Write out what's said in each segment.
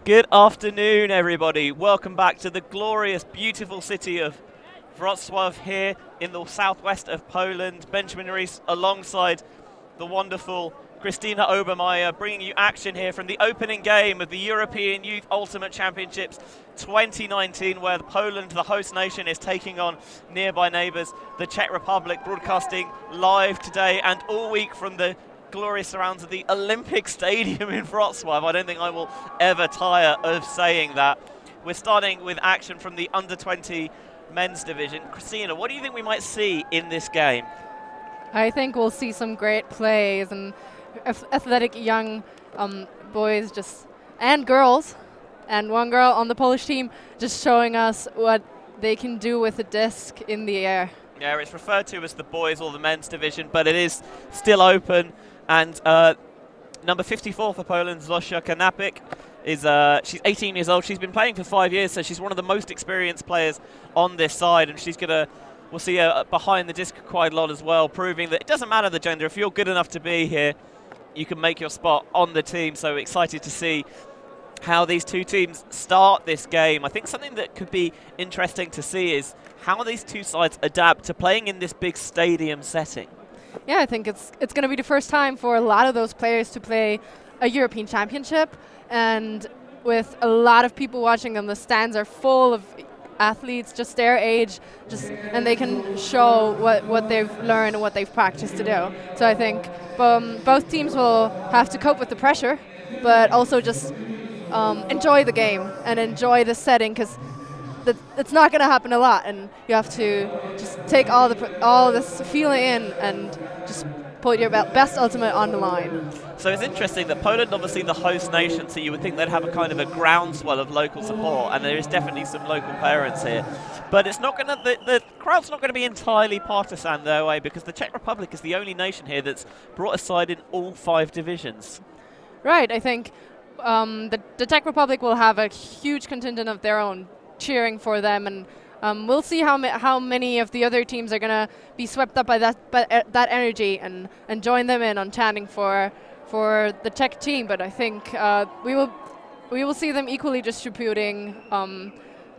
Good afternoon, everybody. Welcome back to the glorious, beautiful city of Wrocław here in the southwest of Poland. Benjamin Rees alongside the wonderful Christina Obermeier, bringing you action here from the opening game of the European Youth Ultimate Championships 2019, where Poland, the host nation, is taking on nearby neighbours, the Czech Republic, broadcasting live today and all week from the glorious surrounds of the Olympic Stadium in Wrocław. I don't think I will ever tire of saying that. We're starting with action from the under-20 men's division. Christina, what do you think we might see in this game? I think we'll see some great plays and athletic young boys and girls, and one girl on the Polish team just showing us what they can do with a disc in the air. Yeah, it's referred to as the boys or the men's division, but it is still open. And number 54 for Poland, Zosia Kanapik, she's 18 years old. She's been playing for 5 years, so she's one of the most experienced players on this side, and we'll see her behind the disc quite a lot as well, proving that it doesn't matter the gender. If you're good enough to be here, you can make your spot on the team. So excited to see how these two teams start this game. I think something that could be interesting to see is how these two sides adapt to playing in this big stadium setting. Yeah, I think it's going to be the first time for a lot of those players to play a European Championship, and with a lot of people watching them, the stands are full of athletes just their age, and they can show what they've learned and what they've practiced to do. So I think both teams will have to cope with the pressure, but also just enjoy the game and enjoy the setting, because it's not going to happen a lot, and you have to just take all this feeling in and just put your best ultimate on the line. So it's interesting that Poland, obviously the host nation, so you would think they'd have a kind of a groundswell of local support, and there is definitely some local parents here. But it's not going to, the crowd's not going to be entirely partisan their way, because the Czech Republic is the only nation here that's brought a side in all 5 divisions. Right, I think the Czech Republic will have a huge contingent of their own cheering for them, and we'll see how many of the other teams are going to be swept up by that energy and join them in on chanting for the Czech team. But I think we will see them equally distributing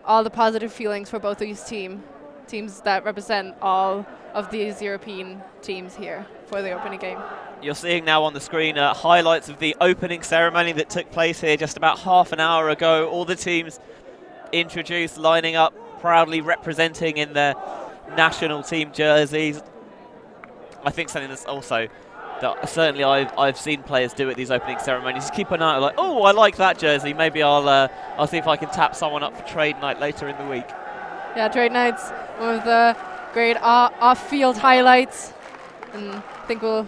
all the positive feelings for both these teams that represent all of these European teams here for the opening game. You're seeing now on the screen highlights of the opening ceremony that took place here just about half an hour ago. All the teams introduced, lining up, proudly representing in their national team jerseys. I think something that's also that certainly I've seen players do at these opening ceremonies. Keep an eye out, like, oh, I like that jersey. Maybe I'll see if I can tap someone up for trade night later in the week. Yeah, trade nights, one of the great off-field highlights, and I think we'll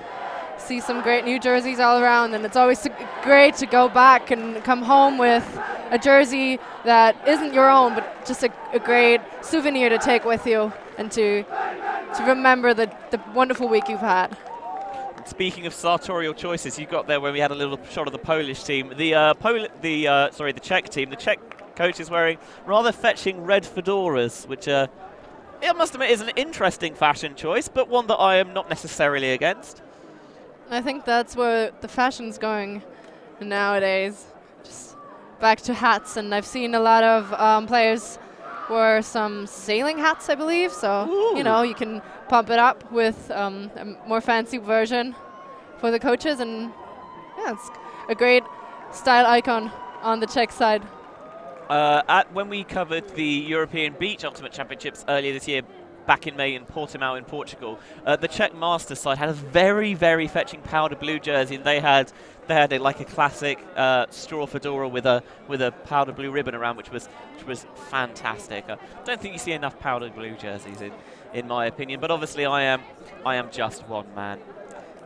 see some great new jerseys all around, and it's always great to go back and come home with a jersey that isn't your own, but just a great souvenir to take with you and to remember the wonderful week you've had. Speaking of sartorial choices, you got there when we had a little shot of the Polish team. The Czech team. The Czech coach is wearing rather fetching red fedoras, which I must admit is an interesting fashion choice, but one that I am not necessarily against. I think that's where the fashion's going nowadays. Just back to hats, and I've seen a lot of players wear some sailing hats, I believe. So Ooh. you can pump it up with a more fancy version for the coaches, and yeah, it's a great style icon on the Czech side. When we covered the European Beach Ultimate Championships earlier this year, back in May in Portimao in Portugal, the Czech Masters side had a very, very fetching powder blue jersey, and they had like a classic straw fedora with a powder blue ribbon around, which was fantastic. I don't think you see enough powder blue jerseys in my opinion, but obviously I am just one man.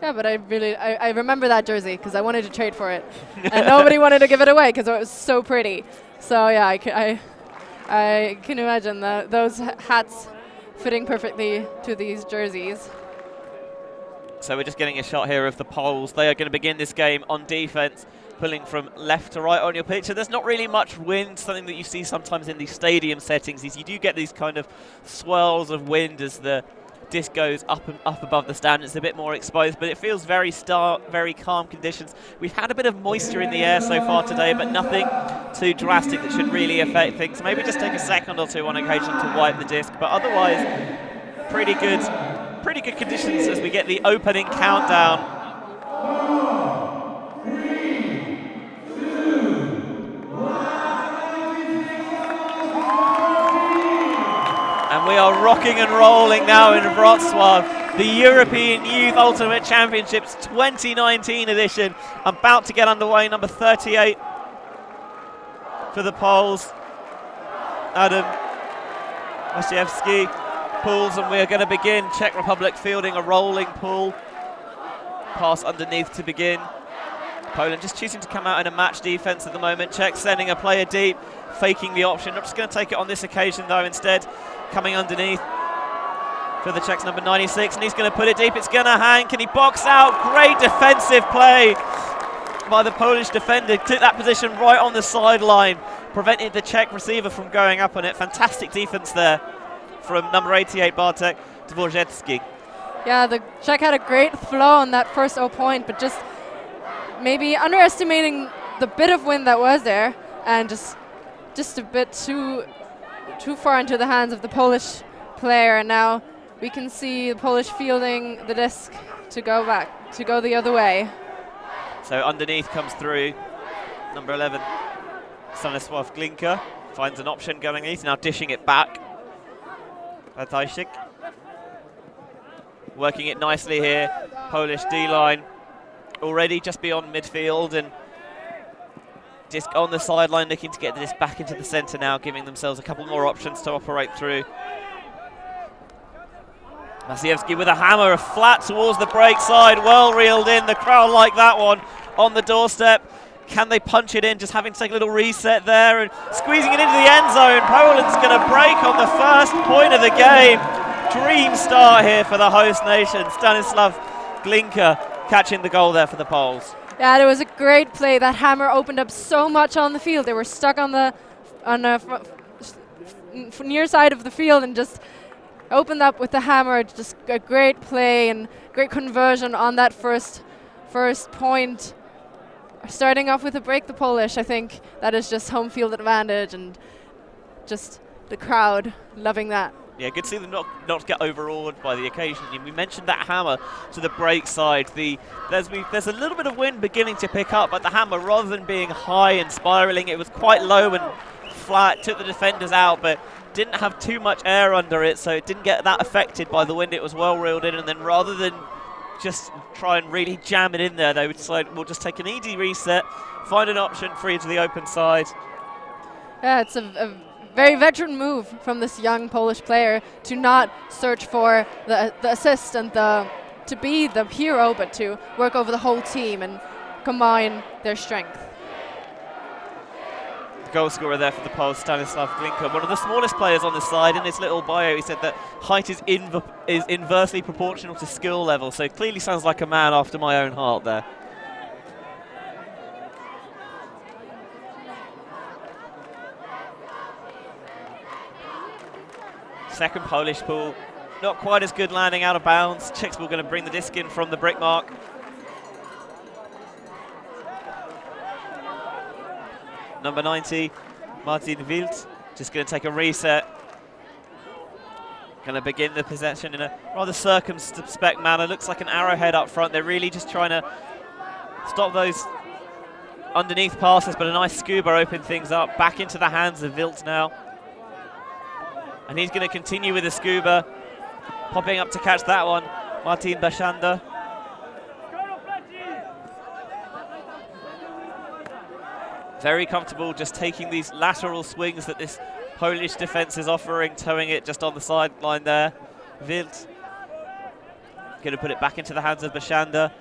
Yeah, but I remember that jersey because I wanted to trade for it, and nobody wanted to give it away because it was so pretty. So yeah, I can imagine those hats fitting perfectly to these jerseys. So we're just getting a shot here of the Poles. They are going to begin this game on defense, pulling from left to right on your picture. There's not really much wind. Something that you see sometimes in these stadium settings is you do get these kind of swirls of wind as the disc goes up and up above the stand. It's a bit more exposed, but it feels very calm conditions. We've had a bit of moisture in the air so far today, but nothing too drastic that should really affect things. Maybe just take a second or two on occasion to wipe the disc, but otherwise pretty good conditions as we get the opening countdown. And we are rocking and rolling now in Wrocław, the European Youth Ultimate Championships 2019 edition, about to get underway. Number 38 for the Poles, Adam Wasiewski, pulls, and we are going to begin. Czech Republic fielding a rolling pull. Pass underneath to begin. Poland just choosing to come out in a match defense at the moment. Czech sending a player deep, faking the option. Not just going to take it on this occasion though, instead coming underneath for the Czechs, number 96, and he's going to put it deep. It's going to hang. Can he box out? Great defensive play by the Polish defender. Took that position right on the sideline, prevented the Czech receiver from going up on it. Fantastic defense there from number 88, Bartek Dvorzecki. Yeah, the Czech had a great flow on that first 0 point, but just maybe underestimating the bit of wind that was there, and just a bit too far into the hands of the Polish player. And now we can see the Polish fielding the disc to go the other way. So underneath comes through number 11, Stanisław Glinka, finds an option going east, now dishing it back. Batajsik working it nicely here. Polish D-line already just beyond midfield, and disc on the sideline looking to get this back into the centre now, giving themselves a couple more options to operate through. Wasiewski with a hammer, flat towards the break side, well reeled in. The crowd like that one on the doorstep. Can they punch it in? Just having to take a little reset there and squeezing it into the end zone. Poland's going to break on the first point of the game. Dream start here for the host nation. Stanisław Glinka catching the goal there for the Poles. Yeah, it was a great play. That hammer opened up so much on the field. They were stuck on the near side of the field and just opened up with the hammer. Just a great play and great conversion on that first point. Starting off with a break, the Polish, I think that is just home field advantage, and just the crowd loving that. Yeah, good to see them not get overawed by the occasion. We mentioned that hammer to the break side. There's a little bit of wind beginning to pick up, but the hammer, rather than being high and spiraling, it was quite low and flat, took the defenders out, but didn't have too much air under it, so it didn't get that affected by the wind. It was well reeled in, and then rather than just try and really jam it in there, they would decide we'll just take an easy reset, find an option free to the open side. Yeah, it's a very veteran move from this young Polish player to not search for the assist and to be the hero, but to work over the whole team and combine their strength. Goal scorer there for the Poles, Stanisław Glinka, one of the smallest players on the side. In his little bio, he said that height is inversely proportional to skill level, so clearly sounds like a man after my own heart there. Second Polish pull, not quite as good landing out of bounds. Czechs were going to bring the disc in from the brick mark. Number 90, Martin Wild, just going to take a reset. Going to begin the possession in a rather circumspect manner. Looks like an arrowhead up front. They're really just trying to stop those underneath passes, but a nice scuba opened things up. Back into the hands of Wild now. And he's going to continue with the scuba. Popping up to catch that one, Martin Bashanda. Very comfortable just taking these lateral swings that this Polish defense is offering, towing it just on the sideline there. Wild going to put it back into the hands of Bashanda.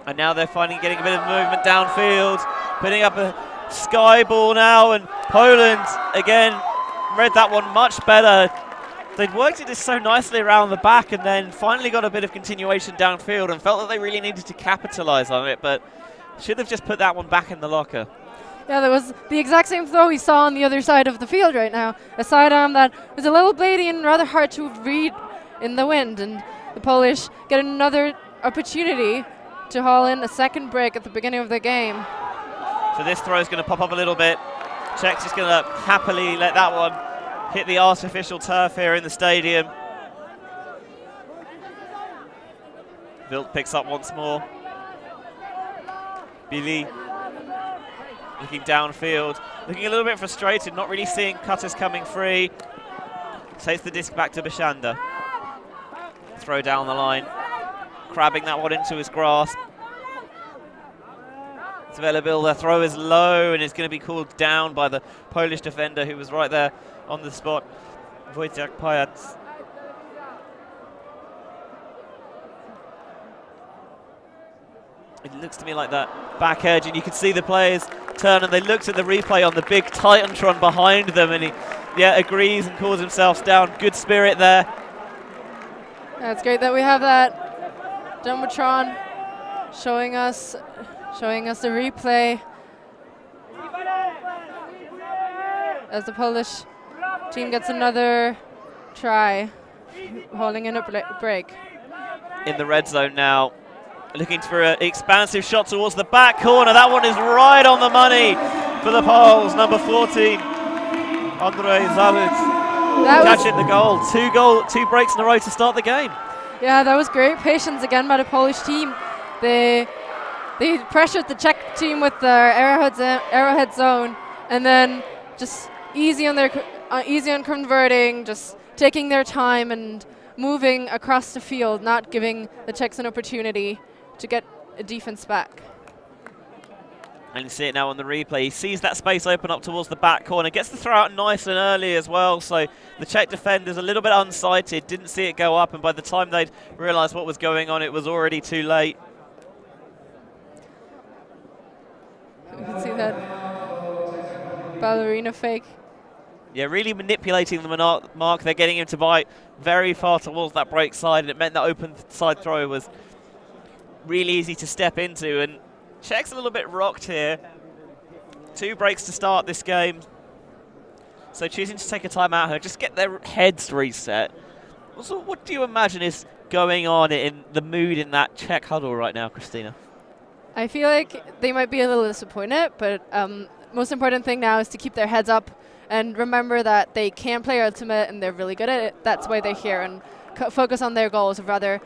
And now they're finally getting a bit of movement downfield, putting up a sky ball now, and Poland again read that one much better. They'd worked it so nicely around the back and then finally got a bit of continuation downfield and felt that they really needed to capitalize on it, but should have just put that one back in the locker. Yeah, that was the exact same throw we saw on the other side of the field right now. A sidearm that was a little bladey and rather hard to read in the wind, and the Polish get another opportunity to haul in a second break at the beginning of the game. So this throw is going to pop up a little bit. Czechs is going to happily let that one hit the artificial turf here in the stadium. Wild picks up once more. Billy looking downfield, looking a little bit frustrated, not really seeing cutters coming free. Takes the disc back to Bashanda. Throw down the line, crabbing that one into his grasp. Zvelebil, the throw is low and it's going to be called down by the Polish defender who was right there on the spot, Wojciech Pajac. It looks to me like that back edge, and you can see the players turn and they looked at the replay on the big Titantron behind them, and he agrees and calls himself down. Good spirit there. Yeah, it's great that we have that Jumbotron showing us the replay as the Polish team gets another try, holding in a break. In the red zone now, looking for an expansive shot towards the back corner. That one is right on the money for the Poles. Number 14, Andrzej Zawitz, catching the goal. Two breaks in a row to start the game. Yeah, that was great patience again by the Polish team. They pressured the Czech team with their arrowhead zone, and then just easy on converting, just taking their time and moving across the field, not giving the Czechs an opportunity to get a defense back. And you see it now on the replay. He sees that space open up towards the back corner, gets the throw out nice and early as well, so the Czech defender's a little bit unsighted, didn't see it go up, and by the time they'd realised what was going on, it was already too late. You can see that ballerina fake. Yeah, really manipulating the mark. They're getting him to bite very far towards that break side, and it meant that open side throw was really easy to step into. And Czechs a little bit rocked here. 2 breaks to start this game. So choosing to take a time out here, just get their heads reset. Also, what do you imagine is going on in the mood in that Czech huddle right now, Christina? I feel like they might be a little disappointed, but most important thing now is to keep their heads up and remember that they can play ultimate and they're really good at it. That's why they're here, and focus on their goals rather,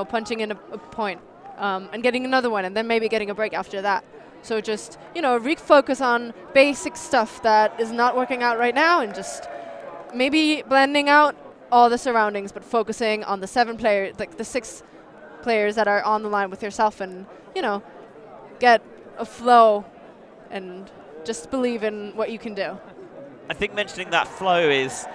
punching in a point and getting another one and then maybe getting a break after that. So just, refocus on basic stuff that is not working out right now, and just maybe blending out all the surroundings, but focusing on the 7 players, like the 6 players that are on the line with yourself, and, get a flow and just believe in what you can do. I think mentioning that flow is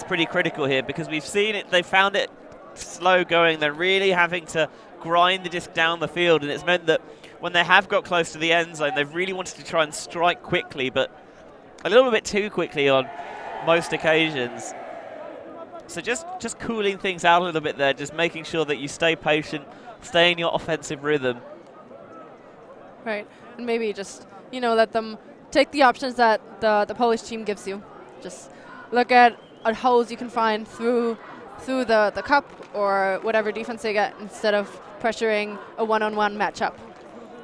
pretty critical here, because we've seen it, they found it slow going, they're really having to grind the disc down the field, and it's meant that when they have got close to the end zone, they've really wanted to try and strike quickly, but a little bit too quickly on most occasions. So just cooling things out a little bit there, just making sure that you stay patient, stay in your offensive rhythm. Right, and maybe just, let them take the options that the Polish team gives you. Just look at holes you can find through the cup or whatever defense they get, instead of pressuring a one-on-one matchup.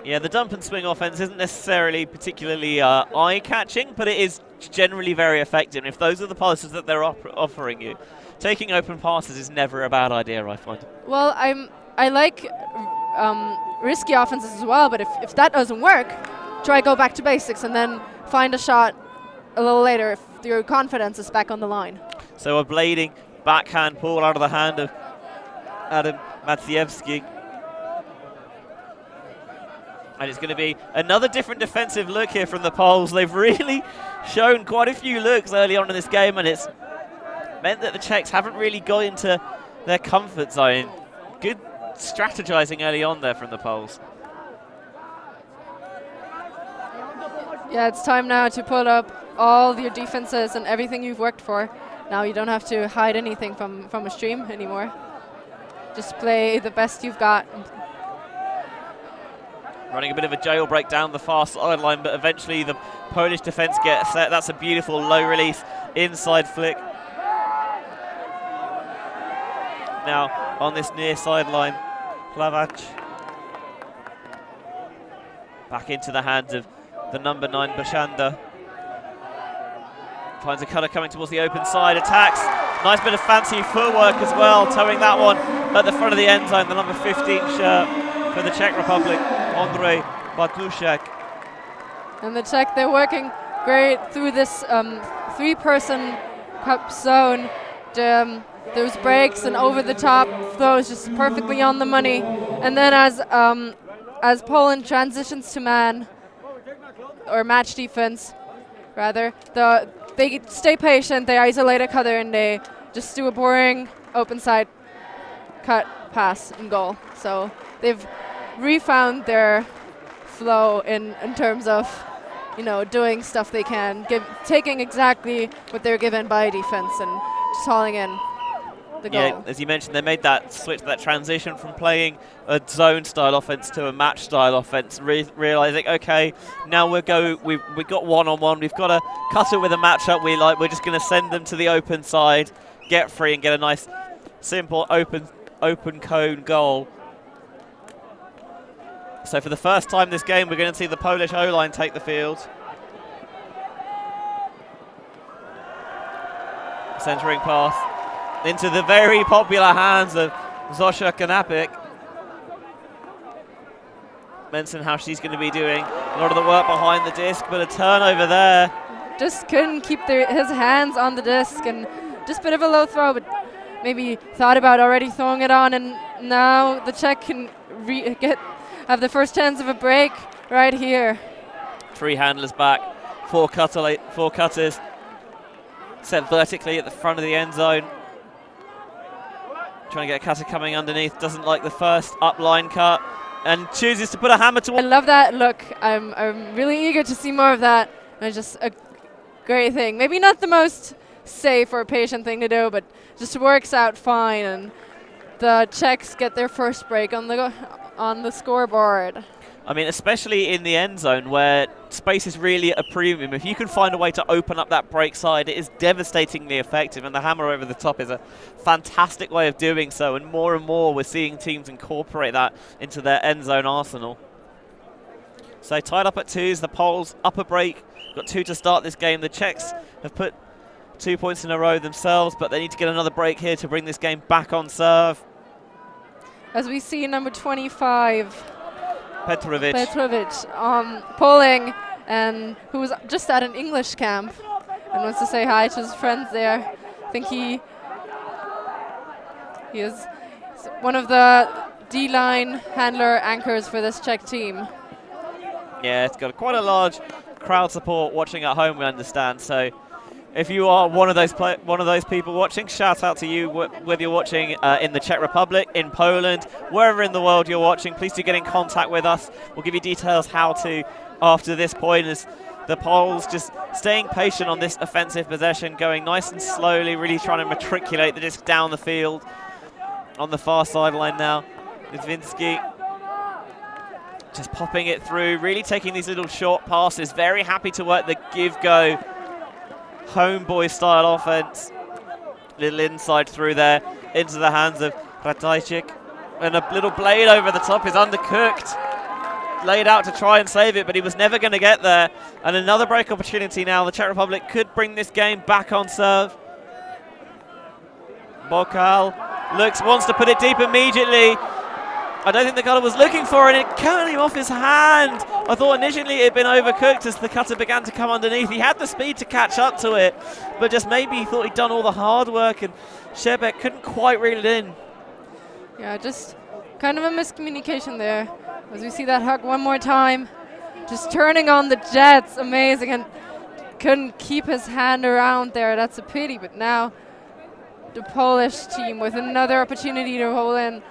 Yeah, the dump and swing offense isn't necessarily particularly eye-catching, but it is generally very effective. And if those are the passes that they're offering you, taking open passes is never a bad idea, I find. Well, I like risky offenses as well, but if that doesn't work, try go back to basics and then find a shot a little later if your confidence is back on the line. So a blading backhand pull out of the hand of Adam Maciejewski. And it's going to be another different defensive look here from the Poles. They've really shown quite a few looks early on in this game, and it's meant that the Czechs haven't really got into their comfort zone. Good strategizing early on there from the Poles. Yeah, it's time now to pull up all your defenses and everything you've worked for. Now you don't have to hide anything from a stream anymore. Just play the best you've got. Running a bit of a jailbreak down the far sideline, but eventually the Polish defense gets set. That's a beautiful low release inside flick. Now on this near sideline, Plavac back into the hands of the number 9 Bashanda. Finds a cutter coming towards the open side, attacks. Nice bit of fancy footwork as well, towing that one at the front of the end zone, the number 15 shirt for the Czech Republic, Ondrej Bartušek. And the Czech, they're working great through this 3-person cup zone. Those breaks and over the top throws just perfectly on the money. And then as Poland transitions to man, or match defense, rather, they stay patient, they isolate a cutter, and they just do a boring open side cut, pass, and goal. So they've refound their flow in terms of, you know, doing stuff they can, taking exactly what they're given by defense and just hauling in the goal. Yeah, as you mentioned, they made that switch, that transition from playing a zone-style offense to a match-style offense, realizing, okay, now we've got one-on-one, we've got a cutter with a matchup we like, we're just going to send them to the open side, get free, and get a nice, simple, open cone goal. So for the first time this game, we're going to see the Polish O-line take the field. Centering pass into the very popular hands of Zosia Kanapik. Mention how she's going to be doing a lot of the work behind the disc, but a turnover there. Just couldn't keep his hands on the disc, and just a bit of a low throw, but maybe thought about already throwing it on, and now the Czech can have the first chance of a break right here. 3 handlers back, 4 cutters set vertically at the front of the end zone. Trying to get a cutter coming underneath, doesn't like the first up line cut, and chooses to put a hammer towards. I love that look. I'm really eager to see more of that. And it's just a great thing. Maybe not the most safe or patient thing to do, but just works out fine. And the Czechs get their first break on the scoreboard. I mean, especially in the end zone where space is really a premium. If you can find a way to open up that break side, it is devastatingly effective, and the hammer over the top is a fantastic way of doing so, and more we're seeing teams incorporate that into their end zone arsenal. So tied up at 2s, the Poles up a break, got 2 to start this game. The Czechs have put 2 points in a row themselves, but they need to get another break here to bring this game back on serve. As we see number 25, Petrovic, polling, and who was just at an English camp and wants to say hi to his friends there. I think he is one of the D-line handler anchors for this Czech team. Yeah, it's got quite a large crowd support watching at home, we understand. So if you are one of those people watching, shout out to you, whether you're watching in the Czech Republic, in Poland, wherever in the world you're watching. Please do get in contact with us. We'll give you details how to after this point, as the Poles just staying patient on this offensive possession, going nice and slowly, really trying to matriculate the disc down the field. On the far sideline now, Litvinsky just popping it through, really taking these little short passes, very happy to work the give-go homeboy style offense. Little inside through there into the hands of Ratajczyk, and a little blade over the top is undercooked. Laid out to try and save it, but he was never going to get there. And another break opportunity now. The Czech Republic could bring this game back on serve. Bokal wants to put it deep immediately. I don't think the cutter was looking for it. It came off his hand. I thought initially it had been overcooked as the cutter began to come underneath. He had the speed to catch up to it, but just maybe he thought he'd done all the hard work, and Shebek couldn't quite reel it in. Yeah, just kind of a miscommunication there. As we see that hug one more time, just turning on the jets, amazing, and couldn't keep his hand around there. That's a pity, but now the Polish team with another opportunity to roll in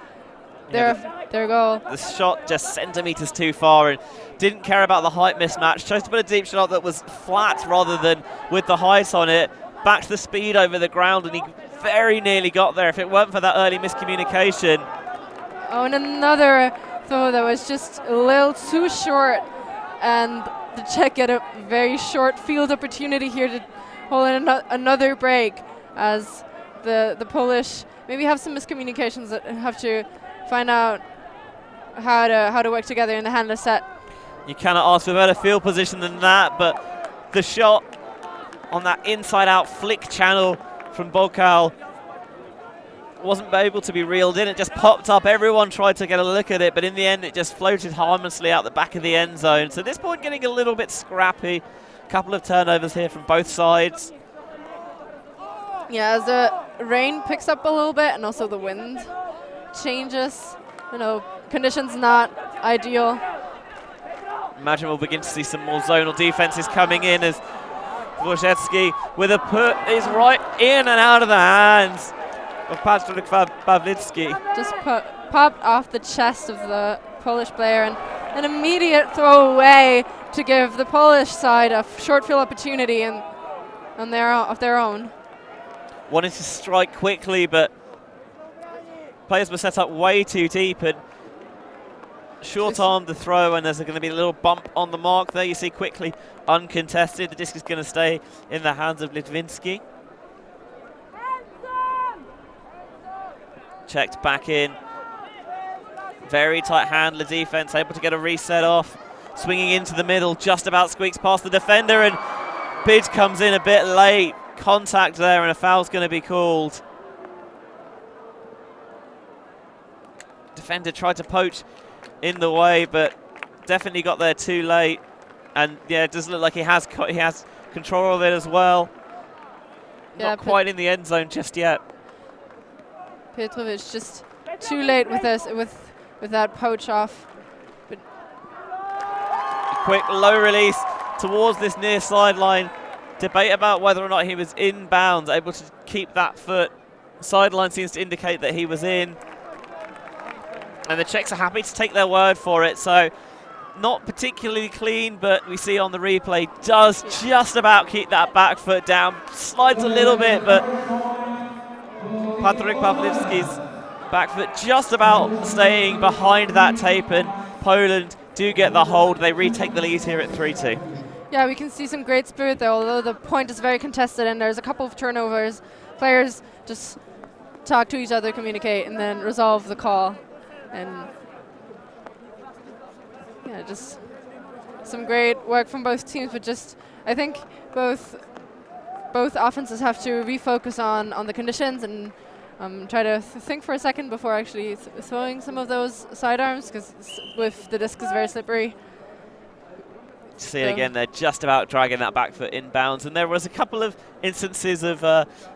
their goal. The shot just centimeters too far and didn't care about the height mismatch. Chose to put a deep shot that was flat rather than with the height on it. Back to the speed over the ground, and he very nearly got there if it weren't for that early miscommunication. Oh, and another throw that was just a little too short, and the Czech get a very short field opportunity here to hold in another break, as the Polish maybe have some miscommunications that have to find out how to work together in the handler set. You cannot ask for a better field position than that, but the shot on that inside-out flick channel from Bokal wasn't able to be reeled in. It just popped up. Everyone tried to get a look at it, but in the end it just floated harmlessly out the back of the end zone. So this point getting a little bit scrappy. A couple of turnovers here from both sides. Yeah, as the rain picks up a little bit and also the wind changes, you know, conditions not ideal. Imagine we'll begin to see some more zonal defenses coming in as Wojciechowski with a put is right in and out of the hands of Patryk Pawlicki. Just popped off the chest of the Polish player, and an immediate throw away to give the Polish side a short field opportunity of their own. Wanted to strike quickly, but players were set up way too deep and short-armed the throw, and there's going to be a little bump on the mark there. You see quickly uncontested. The disc is going to stay in the hands of Litwinski. Checked back in. Very tight handler defense, able to get a reset off. Swinging into the middle, just about squeaks past the defender, and Bid comes in a bit late. Contact there, and a foul's going to be called. Defender tried to poach in the way, but definitely got there too late. And yeah, it does look like he has control of it as well. Yeah, not quite in the end zone just yet. Petrovic just too late with this, with that poach off. But a quick low release towards this near sideline. Debate about whether or not he was in bounds, able to keep that foot. Sideline seems to indicate that he was in. And the Czechs are happy to take their word for it. So not particularly clean, but we see on the replay does just about keep that back foot down. Slides a little bit, but Patryk Pawlicki's back foot just about staying behind that tape, and Poland do get the hold. They retake the lead here at 3-2. Yeah, we can see some great spirit there, although the point is very contested and there's a couple of turnovers. Players just talk to each other, communicate, and then resolve the call. And yeah, just some great work from both teams, but just I think both offenses have to refocus on the conditions and try to think for a second before actually throwing some of those sidearms, because with the disc is very slippery. See it again, they're just about dragging that back foot inbounds, and there was a couple of instances of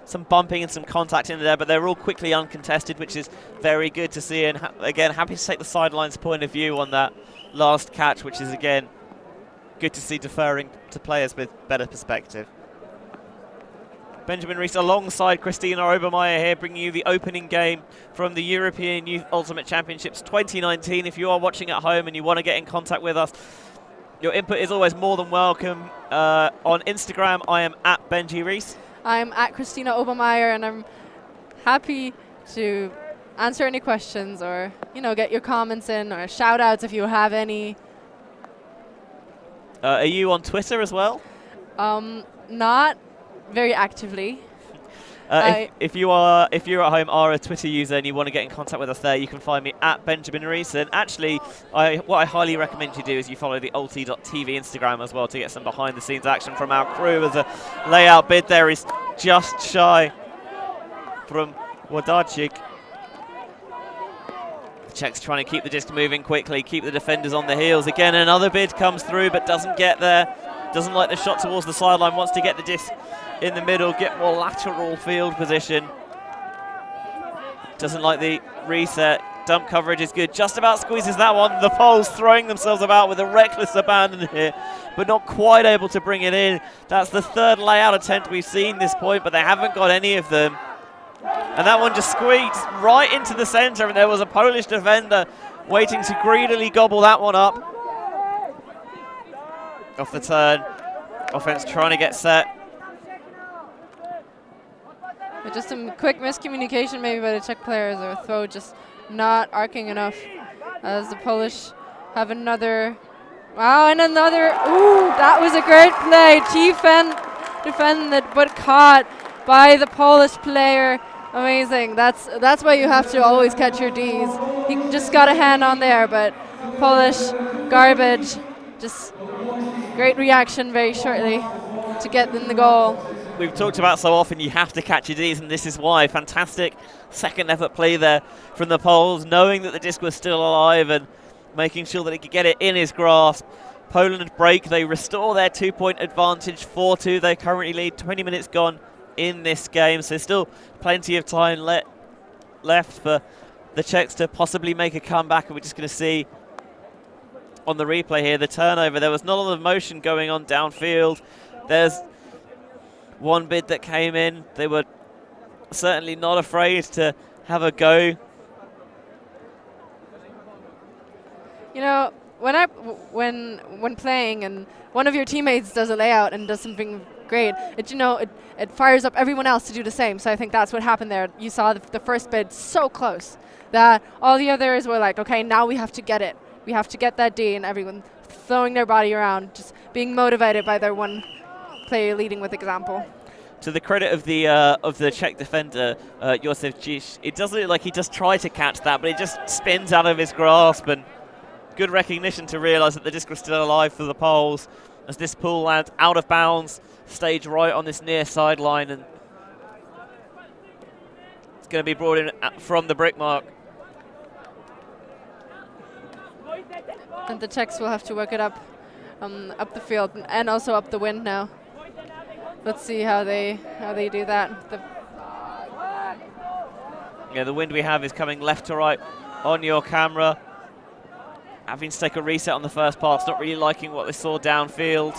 some bumping and some contact in there, but they're all quickly uncontested, which is very good to see. And again, happy to take the sidelines point of view on that last catch, which is again good to see, deferring to players with better perspective. Benjamin Rees alongside Christina Obermeier here, bringing you the opening game from the European Youth Ultimate Championships 2019. If you are watching at home and you want to get in contact with us, your input is always more than welcome. On Instagram, I am at Benji Rees. I'm at Christina Obermeier, and I'm happy to answer any questions or, you know, get your comments in or shout outs if you have any. Are you on Twitter as well? Not very actively. If you're at home, are a Twitter user and you want to get in contact with us there, you can find me at Benjamin Rees. And actually, what I highly recommend you do is you follow the ultiTV Instagram as well to get some behind the scenes action from our crew, as a layout bid there is just shy from Wojciechowski. The Czechs trying to keep the disc moving quickly, keep the defenders on the heels. Again, another bid comes through but doesn't get there. Doesn't like the shot towards the sideline, wants to get the disc in the middle, get more lateral field position. Doesn't like the reset. Dump coverage is good. Just about squeezes that one. The Poles throwing themselves about with a reckless abandon here, but not quite able to bring it in. That's the third layout attempt we've seen this point, but they haven't got any of them. And that one just squeaked right into the center, and there was a Polish defender waiting to greedily gobble that one up. Off the turn. Offense trying to get set. But just some quick miscommunication maybe by the Czech players, or throw just not arcing enough, as the Polish have another. Wow, and another. Ooh, that was a great play. Defended but caught by the Polish player. Amazing. That's why you have to always catch your Ds. He just got a hand on there, but Polish garbage just great reaction very shortly to get in the goal. We've talked about so often you have to catch your Ds, and this is why. Fantastic second effort play there from the Poles, knowing that the disc was still alive and making sure that he could get it in his grasp. Poland break, they restore their 2-point advantage, 4-2. They currently lead, 20 minutes gone in this game, so still plenty of time left for the Czechs to possibly make a comeback, and we're just going to see on the replay here the turnover. There was not a lot of motion going on downfield. There's one bid that came in. They were certainly not afraid to have a go. You know, when playing and one of your teammates does a layout and does something great, it fires up everyone else to do the same. So I think that's what happened there. You saw the first bid so close that all the others were like, okay, now we have to get it. We have to get that D, and everyone throwing their body around, just being motivated by their one player leading with example. To the credit of the Czech defender, Josef Žiž, it doesn't look like he just tried to catch that, but it just spins out of his grasp, and good recognition to realise that the disc was still alive for the Poles as this pool lands out of bounds, stage right on this near sideline, and it's going to be brought in from the brick mark. And the Czechs will have to work it up the field and also up the wind now. Let's see how they do that. The wind we have is coming left to right on your camera. Having to take a reset on the first pass, not really liking what they saw downfield.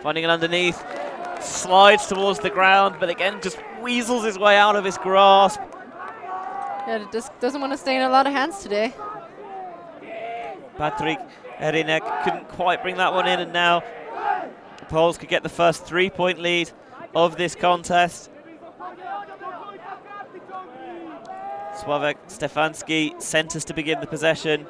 Finding it underneath, slides towards the ground, but again just weasels his way out of his grasp. Yeah, it just doesn't want to stay in a lot of hands today. Patrick Herinek couldn't quite bring that one in, and now the Poles could get the first 3-point lead of this contest. Sławek Stefanski centres to begin the possession.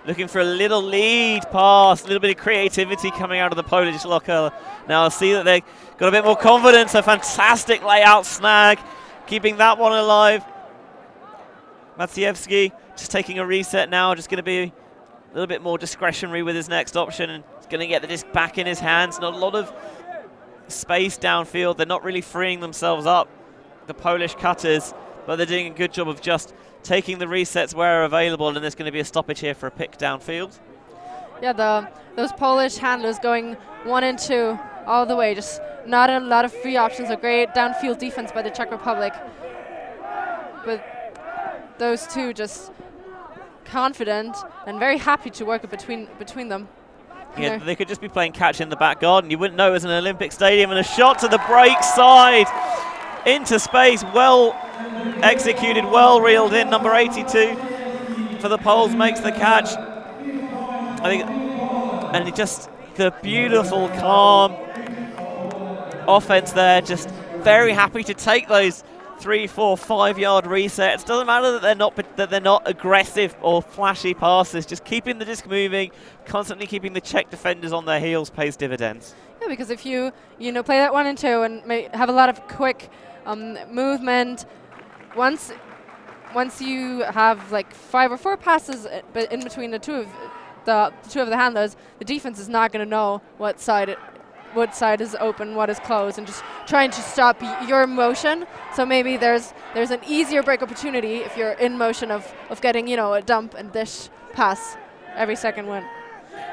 Looking for a little lead pass, a little bit of creativity coming out of the Polish locker. Now I'll see that they've got a bit more confidence. A fantastic layout snag, keeping that one alive. Maciejewski just taking a reset now, just going to be a little bit more discretionary with his next option, and he's going to get the disc back in his hands. Not a lot of space downfield. They're not really freeing themselves up, the Polish cutters, but they're doing a good job of just taking the resets where available, and there's going to be a stoppage here for a pick downfield. Yeah, those Polish handlers going 1 and 2 all the way, just not a lot of free options. A great downfield defense by the Czech Republic, but those two just confident and very happy to work between them. Yeah, they could just be playing catch in the back garden. You wouldn't know it was an Olympic stadium, and a shot to the break side into space. Well executed, well reeled in. Number 82 for the Poles makes the catch. I think, and just the beautiful, calm offense there. Just very happy to take those 3, 4, 5 yard resets. Doesn't matter that they're not aggressive or flashy passes. Just keeping the disc moving, constantly keeping the Czech defenders on their heels pays dividends. Yeah, because if you play that 1 and 2 and have a lot of quick movement, once you have like 5 or 4 passes in between the two of the handlers, the defense is not going to know what side is open, what is closed, and just trying to stop your motion. So maybe there's an easier break opportunity if you're in motion of getting a dump and dish pass every second win.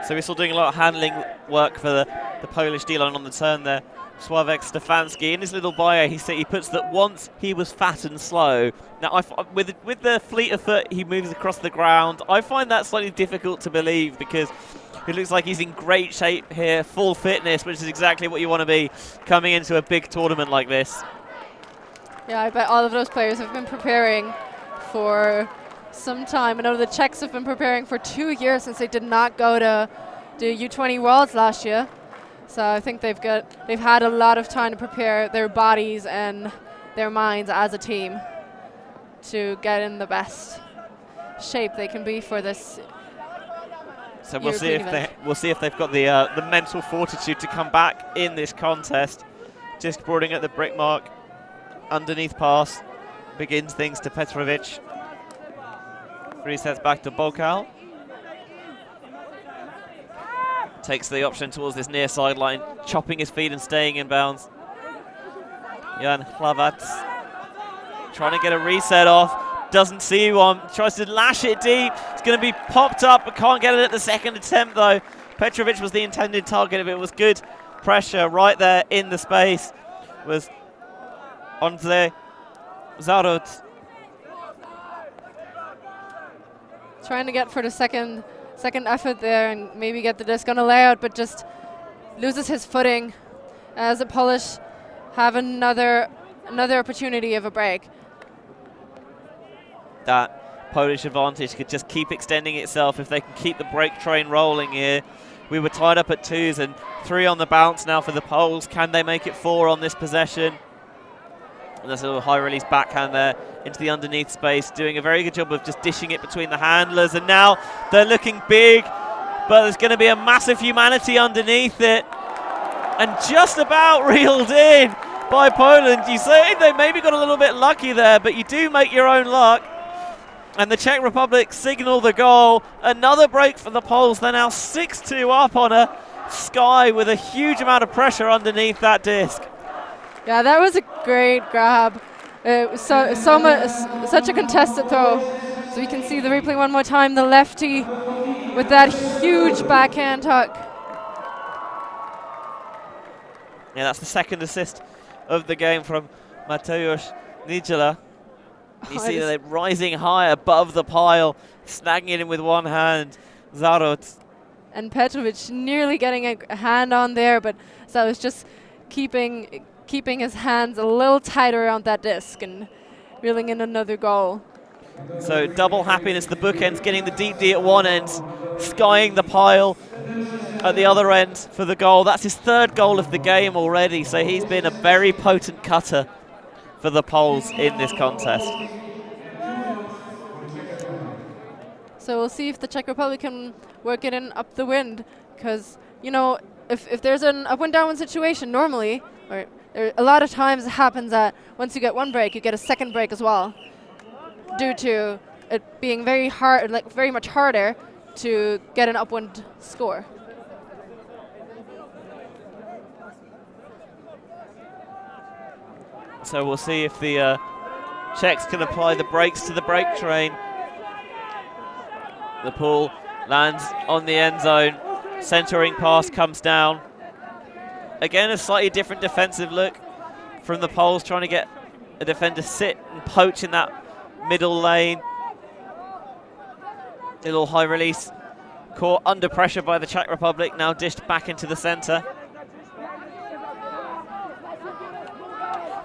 So we're still doing a lot of handling work for the Polish D-line on the turn there. Sławek Stefanski in his little bio, he puts that once he was fat and slow. Now, with the fleet of foot he moves across the ground, I find that slightly difficult to believe, because it looks like he's in great shape here, full fitness, which is exactly what you want to be coming into a big tournament like this. Yeah, I bet all of those players have been preparing for some time. I know the Czechs have been preparing for 2 years since they did not go to the U20 Worlds last year. So I think they've had a lot of time to prepare their bodies and their minds as a team to get in the best shape they can be for this. So we'll see if they've got the mental fortitude to come back in this contest. Just boarding at the brick mark, underneath pass begins things to Petrovic. Resets back to Bokal. Takes the option towards this near sideline, chopping his feet and staying in bounds. Jan Hlavat trying to get a reset off, doesn't see one, tries to lash it deep. It's going to be popped up, but can't get it at the second attempt though. Petrovic was the intended target of it. It was good pressure right there in the space. Was Ondřej Zarud. Trying to get for the second effort there and maybe get the disc on a layout, but just loses his footing as the Polish have another opportunity of a break. That Polish advantage could just keep extending itself if they can keep the break train rolling here. We were tied up at 2s and 3 on the bounce now for the Poles. Can they make it 4 on this possession? And there's a little high release backhand there into the underneath space, doing a very good job of just dishing it between the handlers. And now they're looking big, but there's going to be a massive humanity underneath it. And just about reeled in by Poland. You say they maybe got a little bit lucky there, but you do make your own luck. And the Czech Republic signal the goal. Another break for the Poles. They're now 6-2 up on a Sky with a huge amount of pressure underneath that disc. Yeah, that was a great grab. It was such a contested throw. So you can see the replay one more time. The lefty with that huge backhand hook. Yeah, that's the second assist of the game from Mateusz Niedziela. You see that they're rising high above the pile, snagging it in with one hand. Zarot. And Petrovic nearly getting a hand on there, but so was just keeping his hands a little tighter around that disc and reeling in another goal. So double happiness, the bookends getting the deep D at one end, skying the pile at the other end for the goal. That's his 3rd goal of the game already, so he's been a very potent cutter for the Poles in this contest. So we'll see if the Czech Republic can work it in up the wind, because, you know, if there's an up and down situation normally, or a lot of times it happens that once you get one break, you get a second break as well, due to it being very hard, like very much harder to get an upwind score. So we'll see if the Czechs can apply the brakes to the brake train. The pull lands on the end zone. Centering pass comes down. Again, a slightly different defensive look from the Poles, trying to get a defender sit and poach in that middle lane. Little high release caught under pressure by the Czech Republic, now dished back into the center.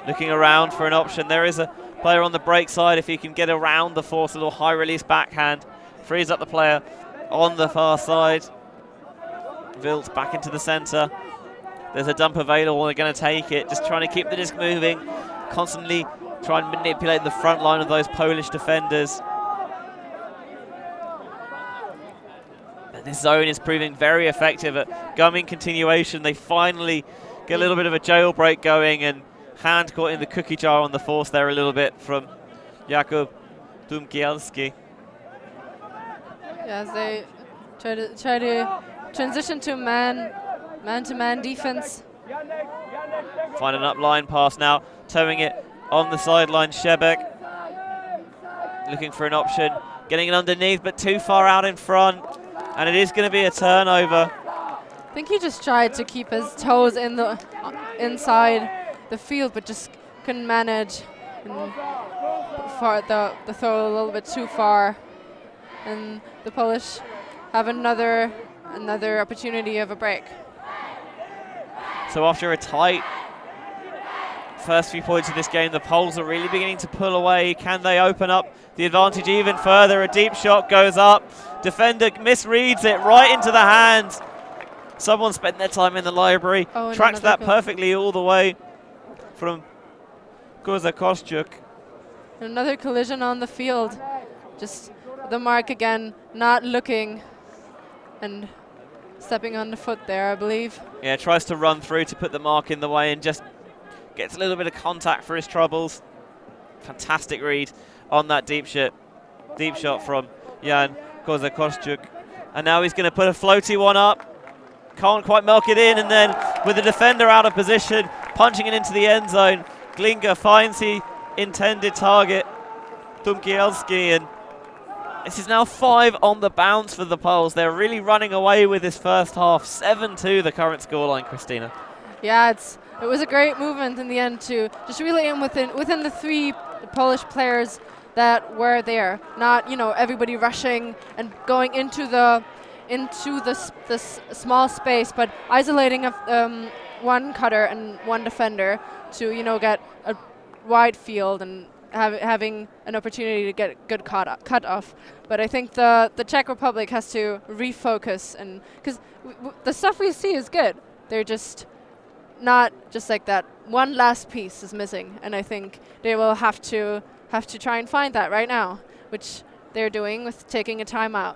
Looking around for an option. There is a player on the break side if he can get around the force. A little high release backhand frees up the player on the far side. Wild back into the center. There's a dump available. They're going to take it. Just trying to keep the disc moving. Constantly try and manipulate the front line of those Polish defenders. And this zone is proving very effective at gumming continuation. They finally get a little bit of a jailbreak going, and hand caught in the cookie jar on the force there a little bit from Jakub Dumkielski. As they try to transition to man-to-man defense. Find an up-line pass now, towing it on the sideline. Shebek looking for an option, getting it underneath, but too far out in front, and it is going to be a turnover. I think he just tried to keep his toes in the inside the field, but just couldn't manage. And the throw a little bit too far, and the Polish have another opportunity of a break. So after a tight first few points of this game, the Poles are really beginning to pull away. Can they open up the advantage even further? A deep shot goes up. Defender misreads it right into the hands. Someone spent their time in the library. Tracks that perfectly all the way from Kozakoszczuk. Another collision on the field. Just the mark again, not looking and stepping on the foot there, I believe. Yeah, tries to run through to put the mark in the way and just gets a little bit of contact for his troubles. Fantastic read on that deep shot from Jan Kozakoszczuk. And now he's going to put a floaty one up. can't quite milk it in, and then with the defender out of position, punching it into the end zone, Glinka finds the intended target, Tumkielski, and this is now 5 on the bounce for the Poles. They're really running away with this first half. 7-2 the current scoreline, Christina. Yeah, it was a great movement in the end to just really aim within the 3 Polish players that were there. Not, everybody rushing and going into the small space, but isolating one cutter and one defender to get a wide field and having an opportunity to get a good cut off. But I think the Czech Republic has to refocus, and because the stuff we see is good. They're just not just like that. One last piece is missing, and I think they will have to try and find that right now, which they're doing with taking a timeout.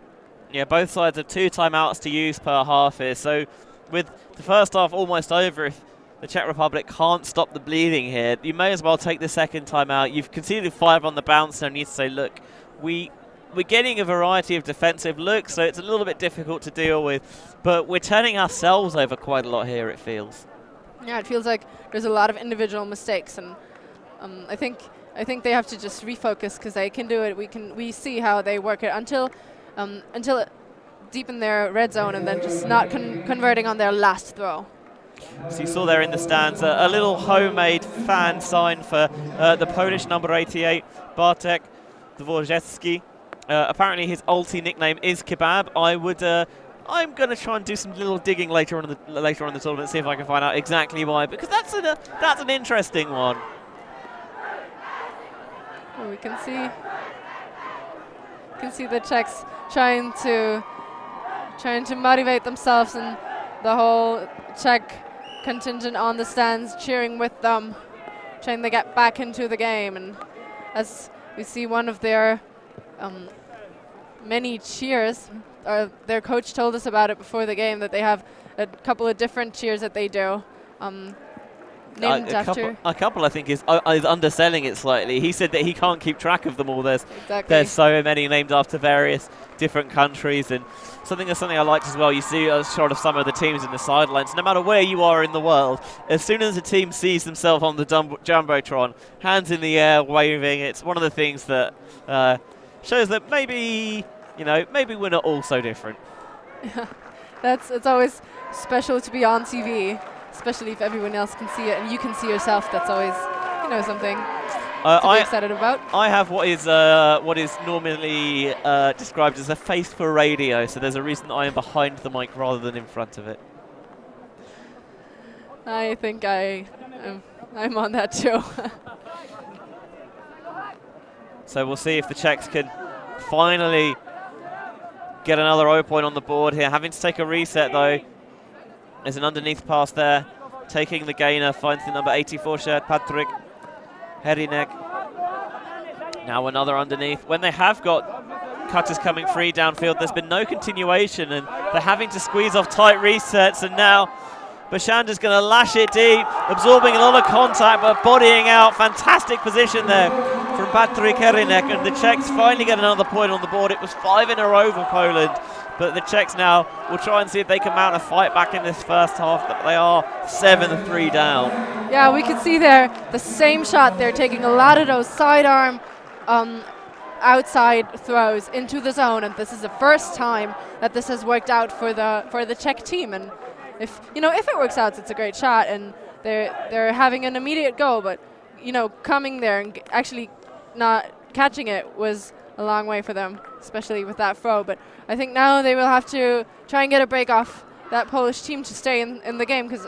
Yeah, both sides have 2 timeouts to use per half here. So with the first half almost over, if the Czech Republic can't stop the bleeding here, you may as well take the second timeout. You've conceded 5 on the bounce, and you need to say, look, we're getting a variety of defensive looks, so it's a little bit difficult to deal with, but we're turning ourselves over quite a lot here, it feels. Yeah, it feels like there's a lot of individual mistakes, and I think they have to just refocus, because they can do it. We see how they work it until deep in their red zone, and then just not converting on their last throw. So you saw there in the stands a little homemade fan sign for the Polish number 88, Bartek Dworzewski. Apparently his ulti nickname is Kebab. I'm going to try and do some little digging later on in the tournament, see if I can find out exactly why, because that's an interesting one. Well, we can see the Czechs trying to motivate themselves, and the whole Czech contingent on the stands cheering with them, trying to get back into the game. And as we see one of their many cheers, their coach told us about it before the game, that they have a couple of different cheers that they do. Named after a couple, I think, is underselling it slightly. He said that he can't keep track of them all. There's so many named after various different countries, and something I liked as well. You see a shot of some of the teams in the sidelines. No matter where you are in the world, as soon as a team sees themselves on the jumbotron, hands in the air, waving, it's one of the things that shows that maybe we're not all so different. Yeah, it's always special to be on TV. Especially if everyone else can see it and you can see yourself. That's always, something to be excited about. I have what is normally described as a face for radio, so there's a reason that I am behind the mic rather than in front of it. I think I'm on that too. So we'll see if the Czechs can finally get another 0 point on the board here. Having to take a reset though. There's an underneath pass there. Taking the gainer, finds the number 84 shirt, Patrik Herinek. Now another underneath. When they have got cutters coming free downfield, there's been no continuation, and they're having to squeeze off tight resets, and now Bashanda's going to lash it deep, absorbing a lot of contact, but bodying out. Fantastic position there from Patrik Herinek, and the Czechs finally get another point on the board. It was 5 in a row for Poland. But the Czechs now will try and see if they can mount a fight back in this first half. But they are 7-3 down. Yeah, we can see there the same shot. They're taking a lot of those sidearm outside throws into the zone, and this is the first time that this has worked out for the Czech team. And if it works out, it's a great shot, and they're having an immediate goal. But coming there and actually not catching it was a long way for them, especially with that throw. But I think now they will have to try and get a break off that Polish team to stay in the game, because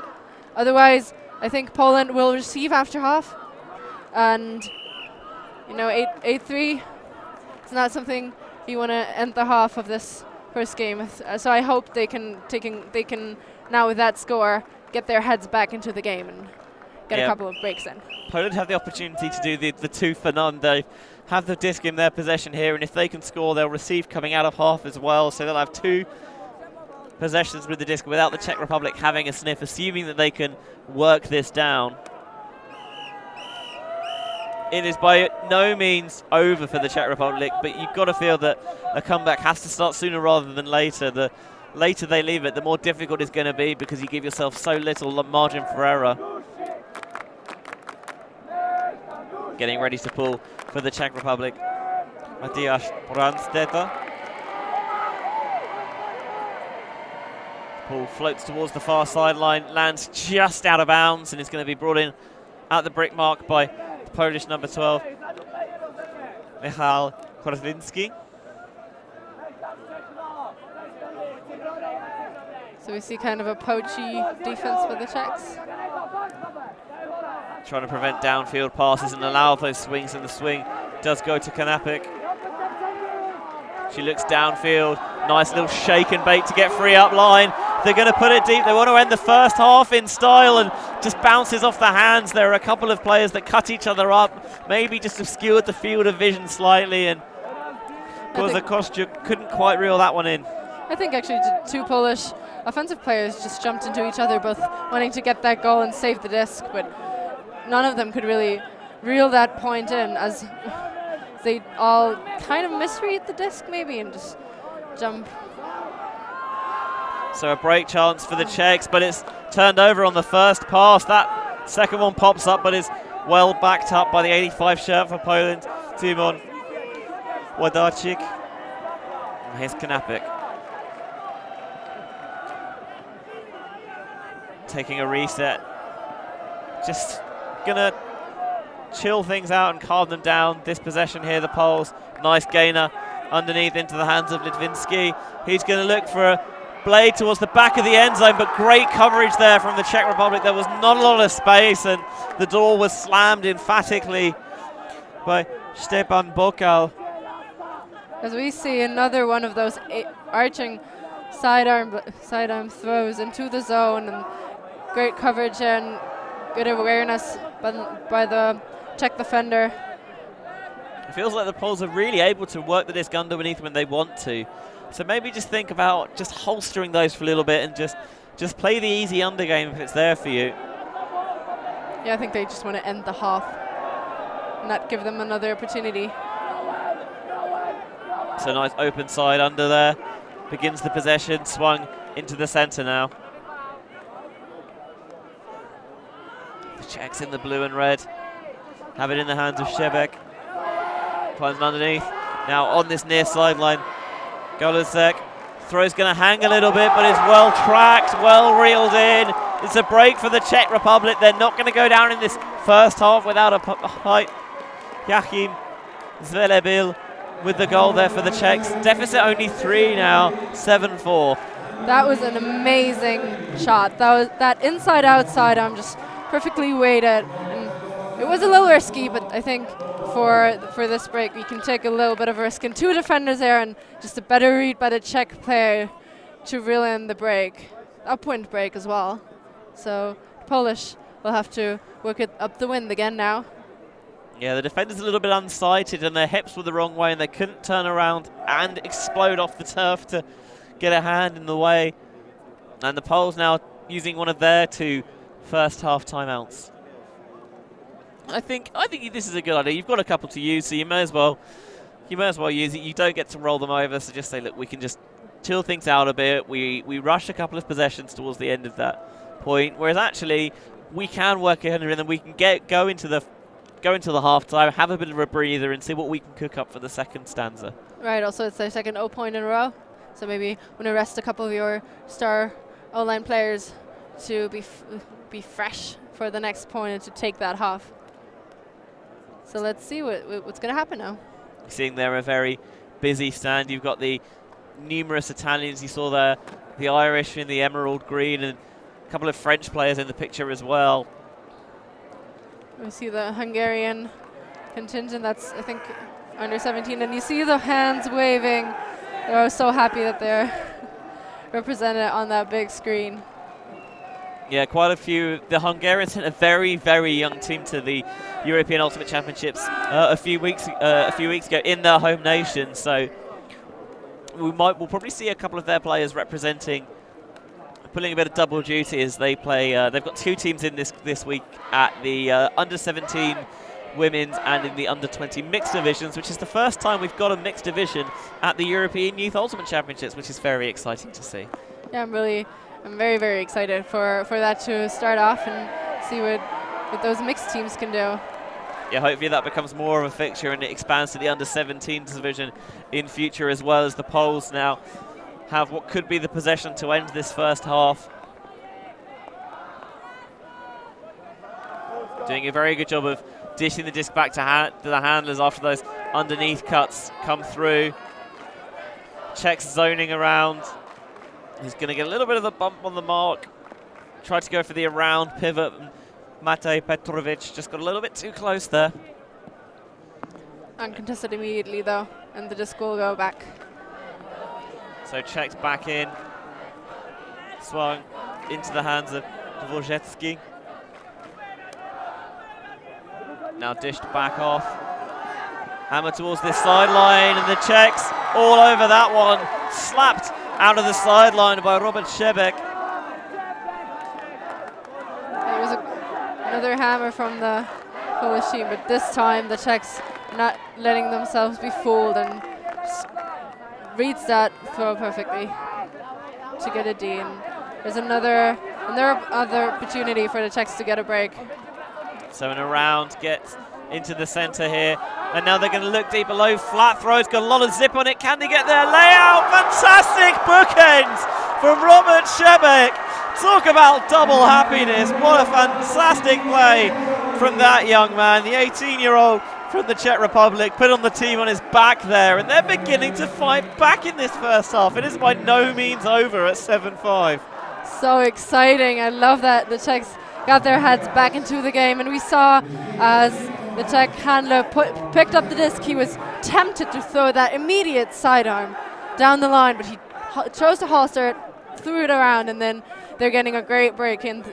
otherwise I think Poland will receive after half, and 8-3, it's not something you want to end the half of this first game with. So I hope they can now, with that score, get their heads back into the game and get a couple of breaks in. Poland have the opportunity to do the 2 for none. They have the disc in their possession here, and if they can score, they'll receive coming out of half as well. So they'll have 2 possessions with the disc without the Czech Republic having a sniff, assuming that they can work this down. It is by no means over for the Czech Republic, but you've got to feel that a comeback has to start sooner rather than later. The later they leave it, the more difficult it's going to be because you give yourself so little margin for error. Getting ready to pull for the Czech Republic. Matthias Brandstetter. Pull floats towards the far sideline, lands just out of bounds, and is going to be brought in at the brick mark by the Polish number 12, Michal Korzinski. So we see kind of a poachy defense for the Czechs. Trying to prevent downfield passes and allow those swings, and the swing does go to Kanapik. She looks downfield, nice little shake and bait to get free up line. They're going to put it deep. They want to end the first half in style and just bounces off the hands. There are a couple of players that cut each other up, maybe just obscured the field of vision slightly, and Kozakostuk couldn't quite reel that one in. I think actually two Polish offensive players just jumped into each other, both wanting to get that goal and save the disc, but none of them could really reel that point in, as they all kind of misread the disc maybe and just jump. So a break chance for the Czechs, but it's turned over on the first pass. That second one pops up, but is well backed up by the 85 shirt for Poland, Timon Włodarczyk. Here's Kanapik. Taking a reset. Just gonna chill things out and calm them down. This possession here, the Poles. Nice gainer underneath into the hands of Litvinsky. He's gonna look for a blade towards the back of the end zone, but great coverage there from the Czech Republic. There was not a lot of space, and the door was slammed emphatically by Stepan Bokal. As we see another one of those arching sidearm throws into the zone, and great coverage and good awareness by the Czech defender. It feels like the Poles are really able to work the disc underneath when they want to. So maybe just think about just holstering those for a little bit and just play the easy undergame if it's there for you. Yeah, I think they just want to end the half, not give them another opportunity. So nice open side under there. Begins the possession, swung into the centre now. The Czechs in the blue and red. Have it in the hands of Shebek. Finds it underneath. Now on this near sideline, Goluzek. Throw's going to hang a little bit, but it's well tracked, well reeled in. It's a break for the Czech Republic. They're not going to go down in this first half without a fight. Joachim Zvelebil with the goal there for the Czechs. Deficit only 3 now, 7-4. That was an amazing shot. That inside-outside arm just perfectly weighted. And it was a little risky, but I think for this break we can take a little bit of a risk. And 2 defenders there, and just a better read by the Czech player to reel in the break. Upwind break as well. So Polish will have to work it up the wind again now. Yeah, the defender's a little bit unsighted and their hips were the wrong way and they couldn't turn around and explode off the turf to get a hand in the way. And the Poles now using one of their 2 first half timeouts. I think this is a good idea. You've got a couple to use, so you may as well use it. You don't get to roll them over, so just say, look, we can just chill things out a bit. We rush a couple of possessions towards the end of that point, whereas actually we can work it in and then we can go into the half time, have a bit of a breather, and see what we can cook up for the second stanza. Right. Also, it's their second O point in a row, so maybe want to rest a couple of your star O-line players to be fresh for the next point and to take that half. So let's see what's going to happen now. Seeing there a very busy stand. You've got the numerous Italians you saw there, the Irish in the emerald green, and a couple of French players in the picture as well. We see the Hungarian contingent, that's I think under 17, and you see the hands waving. They're so happy that they're represented on that big screen. Yeah, quite a few. The Hungarians sent a very, very young team to the European Ultimate Championships a few weeks ago in their home nation. So we'll probably see a couple of their players representing, pulling a bit of double duty as they play. They've got 2 teams in this week at the under 17 women's and in the under-20 mixed divisions, which is the first time we've got a mixed division at the European Youth Ultimate Championships, which is very exciting to see. Yeah, I'm very, very excited for that to start off and see what those mixed teams can do. Yeah, hopefully that becomes more of a fixture and it expands to the under-17 division in future, as well as the Poles now have what could be the possession to end this first half. Doing a very good job of dishing the disc back to the handlers after those underneath cuts come through. Czechs zoning around. He's going to get a little bit of a bump on the mark. Tried to go for the around pivot. Matej Petrovic just got a little bit too close there. Uncontested immediately though, and the disc will go back. So Czechs back in. Swung into the hands of Dvorzetsky. Now dished back off. Hammer towards this sideline, and the Czechs all over that one. Slapped out of the sideline by Robert Šebek. There was another hammer from the Polish team, but this time the Czechs not letting themselves be fooled and just reads that throw perfectly to get a D. And there's another opportunity for the Czechs to get a break. So an around gets into the center here, and now they're going to look deep below. Flat throw's got a lot of zip on it. Can they get their layout? Fantastic bookends from Robert Šebek. Talk about double happiness. What a fantastic play from that young man, the 18-year-old from the Czech Republic, put on the team on his back there, and they're beginning to fight back in this first half. It is by no means over at 7-5. So exciting. I love that the Czechs got their heads back into the game, and we saw as the Czech handler picked up the disc, he was tempted to throw that immediate sidearm down the line, but he chose to holster it, threw it around, and then they're getting a great break in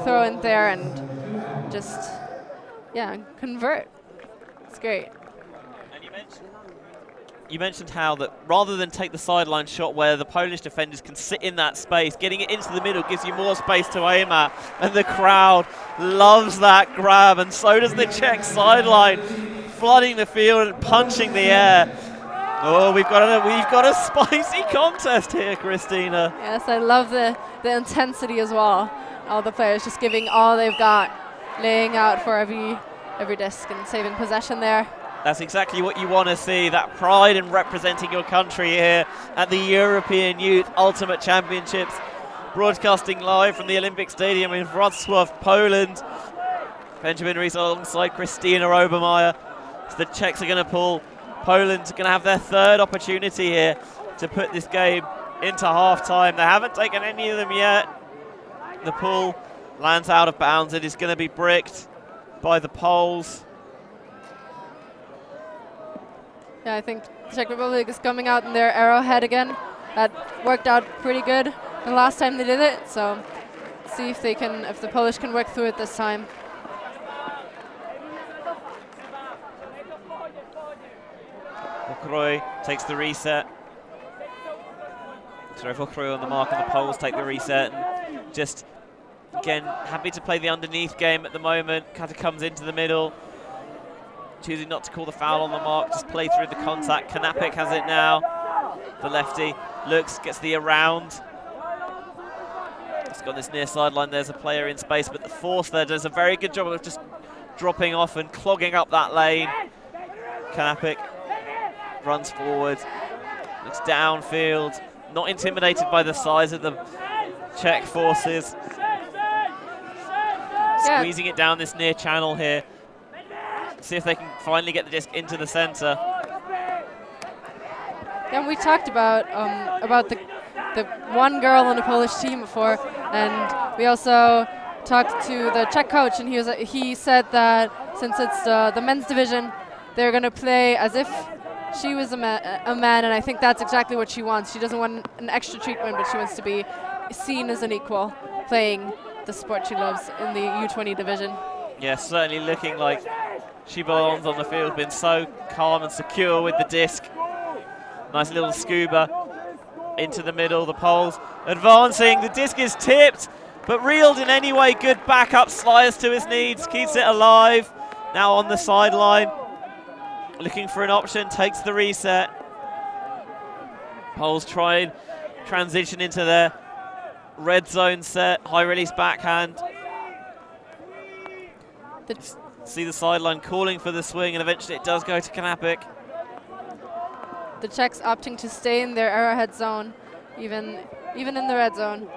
throw in there and just, yeah, convert. It's great. And you mentioned how that rather than take the sideline shot where the Polish defenders can sit in that space, getting it into the middle gives you more space to aim at, and the crowd loves that grab, and so does the Czech sideline, flooding the field and punching the air. Oh, we've got a spicy contest here, Christina. Yes, I love the intensity as well. All the players just giving all they've got, laying out for every disc and saving possession there. That's exactly what you want to see, that pride in representing your country here at the European Youth Ultimate Championships. Broadcasting live from the Olympic Stadium in Wrocław, Poland. Benjamin Rees alongside Christina Obermeier. So the Czechs are going to pull. Poland's going to have their third opportunity here to put this game into half-time. They haven't taken any of them yet. The pull lands out of bounds. It is going to be bricked by the Poles. Yeah, I think the Czech Republic is coming out in their arrowhead again. That worked out pretty good the last time they did it, so let's see if the Polish can work through it this time. Vokroy takes the reset. Sorry, Vokroy on the mark, and the Poles take the reset. And just, again, happy to play the underneath game at the moment. Kata comes into the middle, choosing not to call the foul on the mark, just play through the contact. Kanapik has it now. The lefty looks, gets the around. It's got this near sideline. There's a player in space, but the force there does a very good job of just dropping off and clogging up that lane. Kanapik runs forward, looks downfield, not intimidated by the size of the Czech forces. Squeezing it down this near channel here. See if they can finally get the disc into the center. Yeah, we talked about the one girl on the Polish team before, and we also talked to the Czech coach, and he said that since it's the men's division, they're going to play as if she was a man, and I think that's exactly what she wants. She doesn't want an extra treatment, but she wants to be seen as an equal, playing the sport she loves in the U20 division. Yeah, certainly looking like she belongs on the field, been so calm and secure with the disc. Nice little scuba into the middle. The Poles advancing. The disc is tipped, but reeled in anyway. Good backup, slides to his needs, keeps it alive. now on the sideline, looking for an option, takes the reset. Poles try and transition into their red zone set, high release backhand. See the sideline calling for the swing, and eventually it does go to Knapik. The Czechs opting to stay in their arrowhead zone, even in the red zone,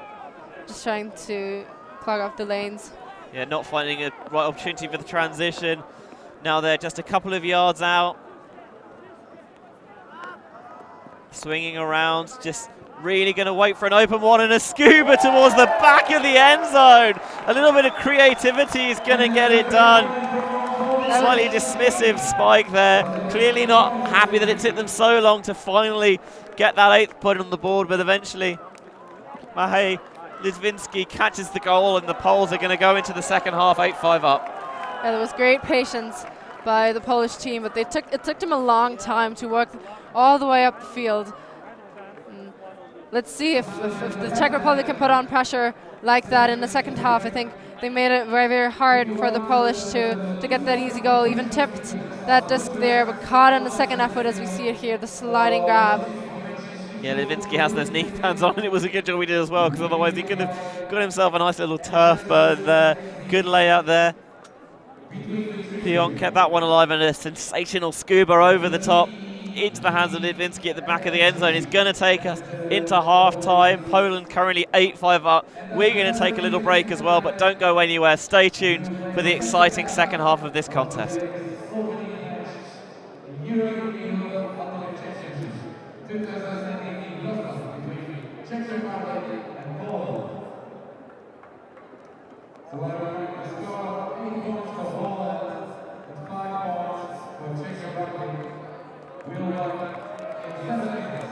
just trying to clog off the lanes. Yeah, not finding a right opportunity for the transition. Now they're just a couple of yards out. Swinging around, just really going to wait for an open one, and a scuba towards the back of the end zone. A little bit of creativity is going to get it done. Slightly dismissive spike there. Clearly not happy that it took them so long to finally get that 8th point on the board, but eventually Mahej Litvinsky catches the goal, and the Poles are going to go into the second half 8-5 up. Yeah, there was great patience by the Polish team, but it took them a long time to work all the way up the field. Let's see if the Czech Republic can put on pressure like that in the second half. I think they made it very, very hard for the Polish to get that easy goal. Even tipped that disc there, but caught in the second effort as we see it here, the sliding grab. Yeah, Litvinsky has those knee pads on, and it was a good job he did as well, because otherwise he could have got himself a nice little turf burn there. Good layout there. Pion kept that one alive, and a sensational scuba over the top into the hands of Litvinsky at the back of the end zone is going to take us into half-time. Poland currently 8-5 up. We're going to take a little break as well, but don't go anywhere. Stay tuned for the exciting second half of this contest. Czech Republic and Poland. So the score 8 points for Poland and 5 points for Czech Republic. We'll run in 7 minutes.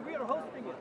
We are hosting it.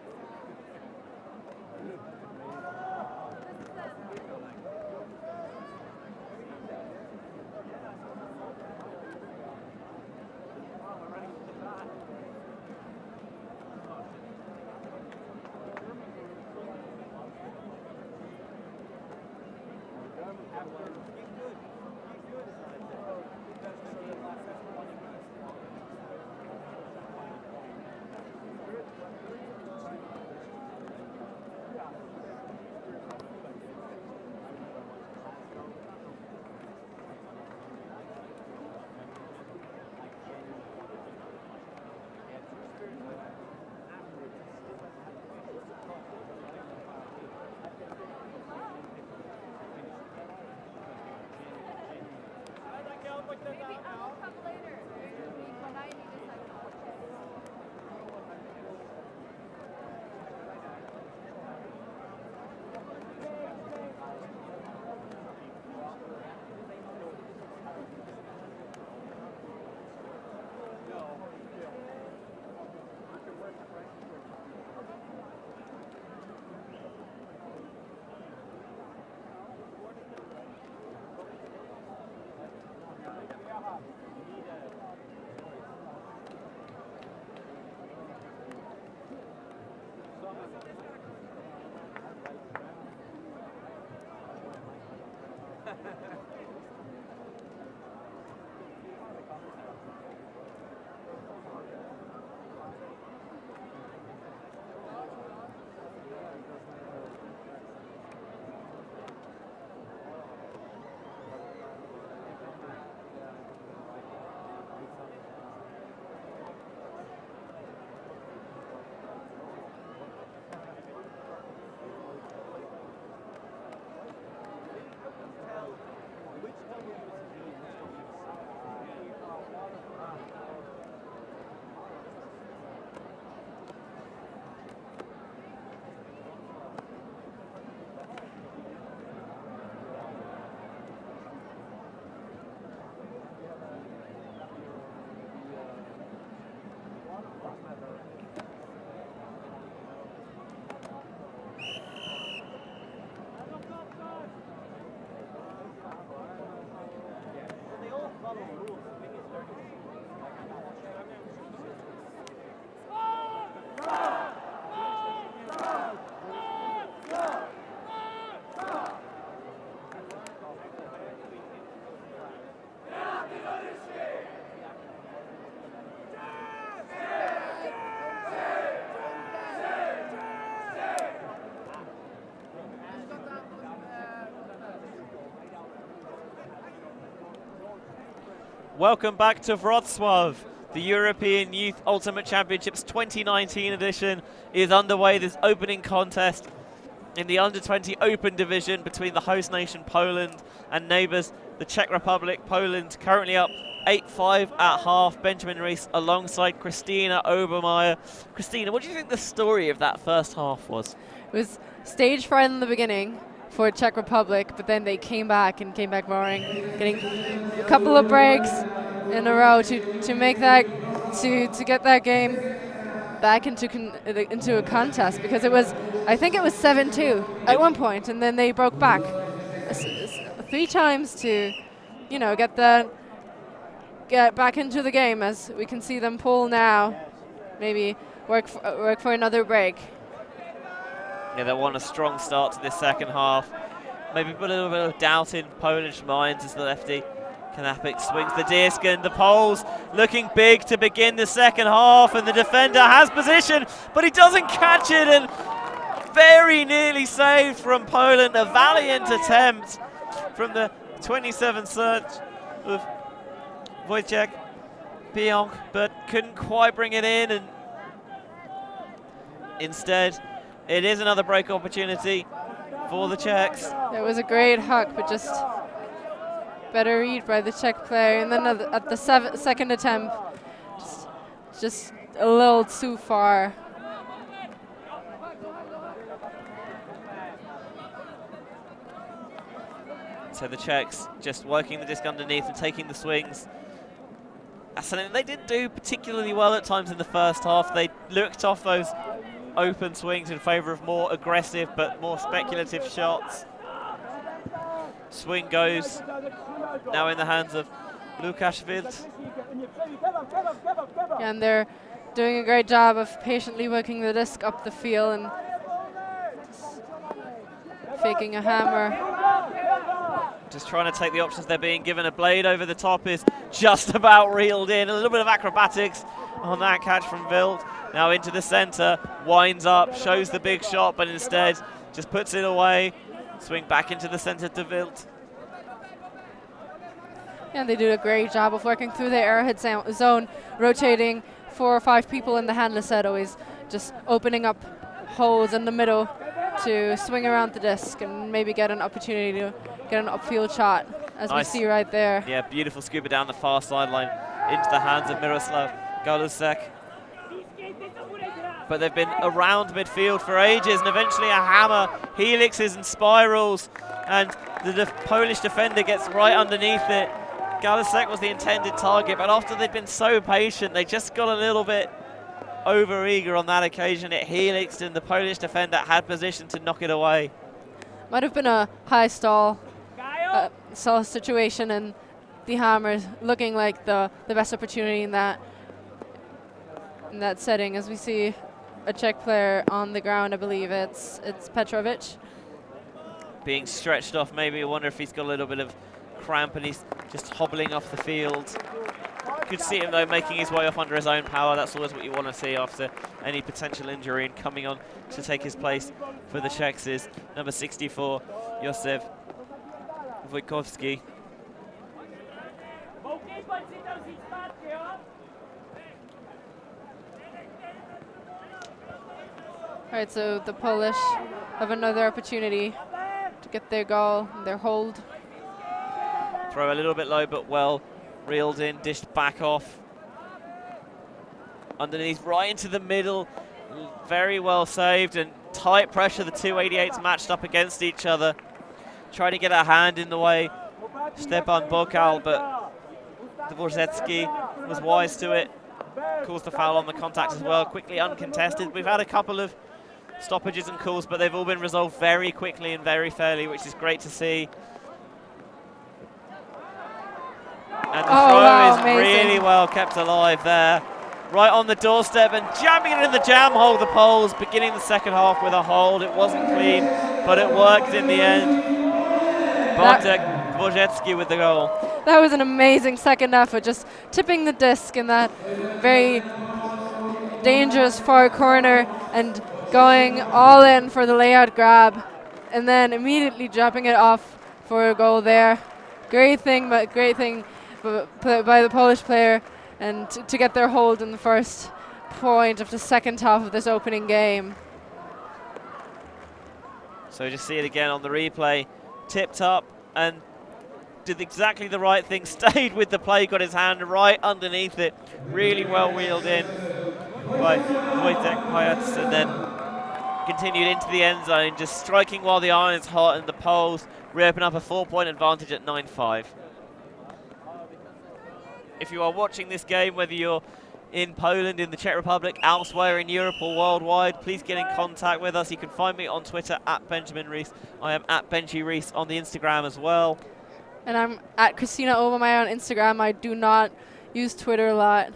Welcome back to Wrocław. The European Youth Ultimate Championships 2019 edition is underway. This opening contest in the Under-20 Open division between the host nation Poland and neighbours the Czech Republic. Poland currently up 8-5 at half. Benjamin Rees alongside Christina Obermeier. Christina, what do you think the story of that first half was? It was stage fright in the beginning for Czech Republic, but then they came back roaring, getting a couple of breaks in a row to make that to get that game back into a contest, because I think it was 7-2 at one point, and then they broke back 3 times to get back into the game, as we can see them pull now, maybe work for another break. Yeah, they want a strong start to this second half. Maybe put a little bit of doubt in Polish minds as the lefty Kanapik swings the disc, and the Poles looking big to begin the second half, and the defender has position, but he doesn't catch it, and very nearly saved from Poland. A valiant attempt from the 27 search of Wojciech Pionk, but couldn't quite bring it in, and instead it is another break opportunity for the Czechs. It was a great huck, but just better read by the Czech player. And then at the second attempt, just a little too far. So the Czechs just working the disc underneath and taking the swings. That's something they didn't do particularly well at times in the first half. They looked off those open swings in favour of more aggressive but more speculative shots. Swing goes now in the hands of Lukashvili. And they're doing a great job of patiently working the disc up the field and faking a hammer. Just trying to take the options they're being given. A blade over the top is just about reeled in. A little bit of acrobatics on that catch from Wild. Now into the centre, winds up, shows the big shot, but instead just puts it away. Swing back into the centre to Wild. And they do a great job of working through the arrowhead zone, rotating 4 or 5 people in the handle set, always just opening up holes in the middle to swing around the disc and maybe get an opportunity to get an upfield shot, as Nice. we see right there. Yeah, beautiful scuba down the far sideline into the hands of Miroslav Galusek. But they've been around midfield for ages, and eventually a hammer, helixes and spirals, and the Polish defender gets right underneath it. Galusek was the intended target, but after they'd been so patient, they just got a little bit over-eager on that occasion. It helixed, and the Polish defender had position to knock it away. Might have been a high stall situation, and the hammer looking like the best opportunity in that setting, as we see a Czech player on the ground. I believe it's Petrovic. Being stretched off, maybe. I wonder if he's got a little bit of cramp and he's just hobbling off the field. Could see him though making his way off under his own power. That's always what you want to see after any potential injury, and coming on to take his place for the Czechs is number 64, Josef Wojtkowski. All right, so the Polish have another opportunity to get their goal, their hold. Throw a little bit low, but well reeled in, dished back off. Underneath, right into the middle. Very well saved, and tight pressure. The two 88s matched up against each other. Trying to get a hand in the way, Stepan Bokal, but Dvorzetsky was wise to it. Calls the foul on the contact as well, quickly uncontested. We've had a couple of stoppages and calls, but they've all been resolved very quickly and very fairly, which is great to see. And the throw is really well kept alive there. Right on the doorstep and jamming it in the jam hole. The Poles beginning the second half with a hold. It wasn't clean, but it worked in the end. Bartek Dvorzetsky with the goal. That was an amazing second effort, just tipping the disc in that very dangerous far corner and going all in for the layout grab, and then immediately dropping it off for a goal there. Great thing by the Polish player, and to get their hold in the first point of the second half of this opening game. So just see it again on the replay. Tipped up and did exactly the right thing. Stayed with the play, got his hand right underneath it. Really well wheeled in by Wojtek Pajac, and then continued into the end zone, just striking while the iron's hot, and the Poles reopen up a 4-point advantage at 9-5. If you are watching this game, whether you're in Poland, in the Czech Republic, elsewhere in Europe or worldwide, please get in contact with us. You can find me on Twitter at Benjamin Rees. I am at Benji Rees on the Instagram as well. And I'm at Christina Obermeyer on Instagram. I do not use Twitter a lot.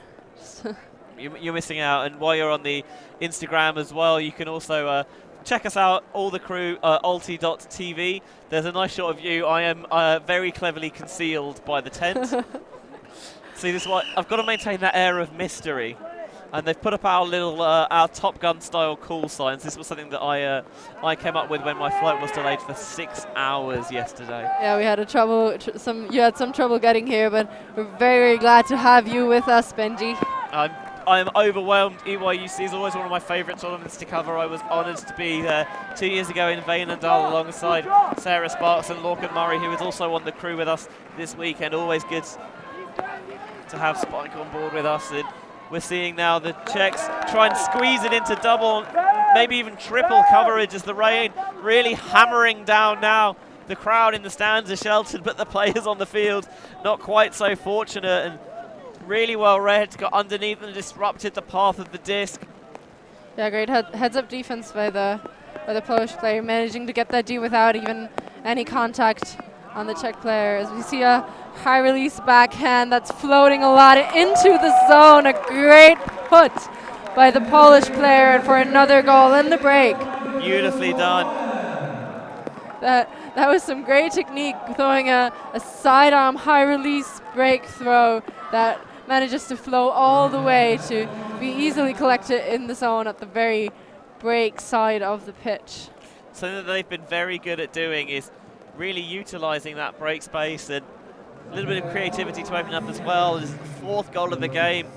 You're missing out. And while you're on the Instagram as well, you can also check us out, all the crew, ulti.tv. There's a nice shot of you. I am very cleverly concealed by the tent. See, this is what I've got to maintain, that air of mystery. And they've put up our little, our Top Gun style call signs. This was something that I came up with when my flight was delayed for 6 hours yesterday. Yeah, we had you had some trouble getting here, but we're very, very glad to have you with us, Benji. I'm overwhelmed. EYUC is always one of my favourite tournaments to cover. I was honoured to be there 2 years ago in Veenendaal alongside Sarah Sparks and Lorcan Murray, who is also on the crew with us this weekend. Always good to have Spike on board with us. And we're seeing now the Czechs try and squeeze it into double, maybe even triple coverage, as the rain really hammering down now. The crowd in the stands are sheltered, but the players on the field not quite so fortunate. And really well read, got underneath and disrupted the path of the disc. Yeah, great heads-up defense by the Polish player, managing to get that D without even any contact on the Czech player. As we see a high release backhand that's floating a lot into the zone. A great put by the Polish player for another goal in the break. Beautifully done. That was some great technique, throwing a sidearm high release break throw that manages to flow all the way to be easily collected in the zone at the very break side of the pitch. Something that they've been very good at doing is really utilising that break space and a little bit of creativity to open up as well. This is the 4th goal of the game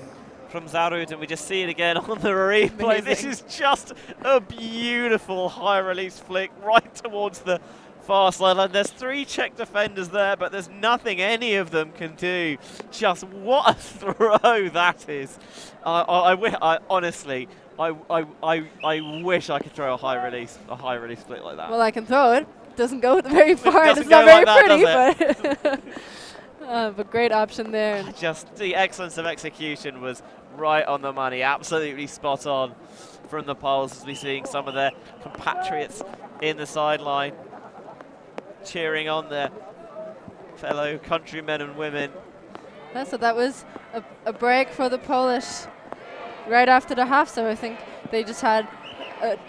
from Zarud, and we just see it again on the replay. Amazing. This is just a beautiful high release flick right towards the far sideline. There's 3 Czech defenders there, but there's nothing any of them can do. Just what a throw that is. Honestly, I wish I could throw a high release flick like that. Well, I can throw it. Doesn't go very far. Doesn't It's not go very like that, pretty, but great option there. Just the excellence of execution was right on the money, absolutely spot on from the Poles, as we're seeing some of their compatriots in the sideline cheering on their fellow countrymen and women. Yeah, so that was a break for the Polish right after the half, so I think they just had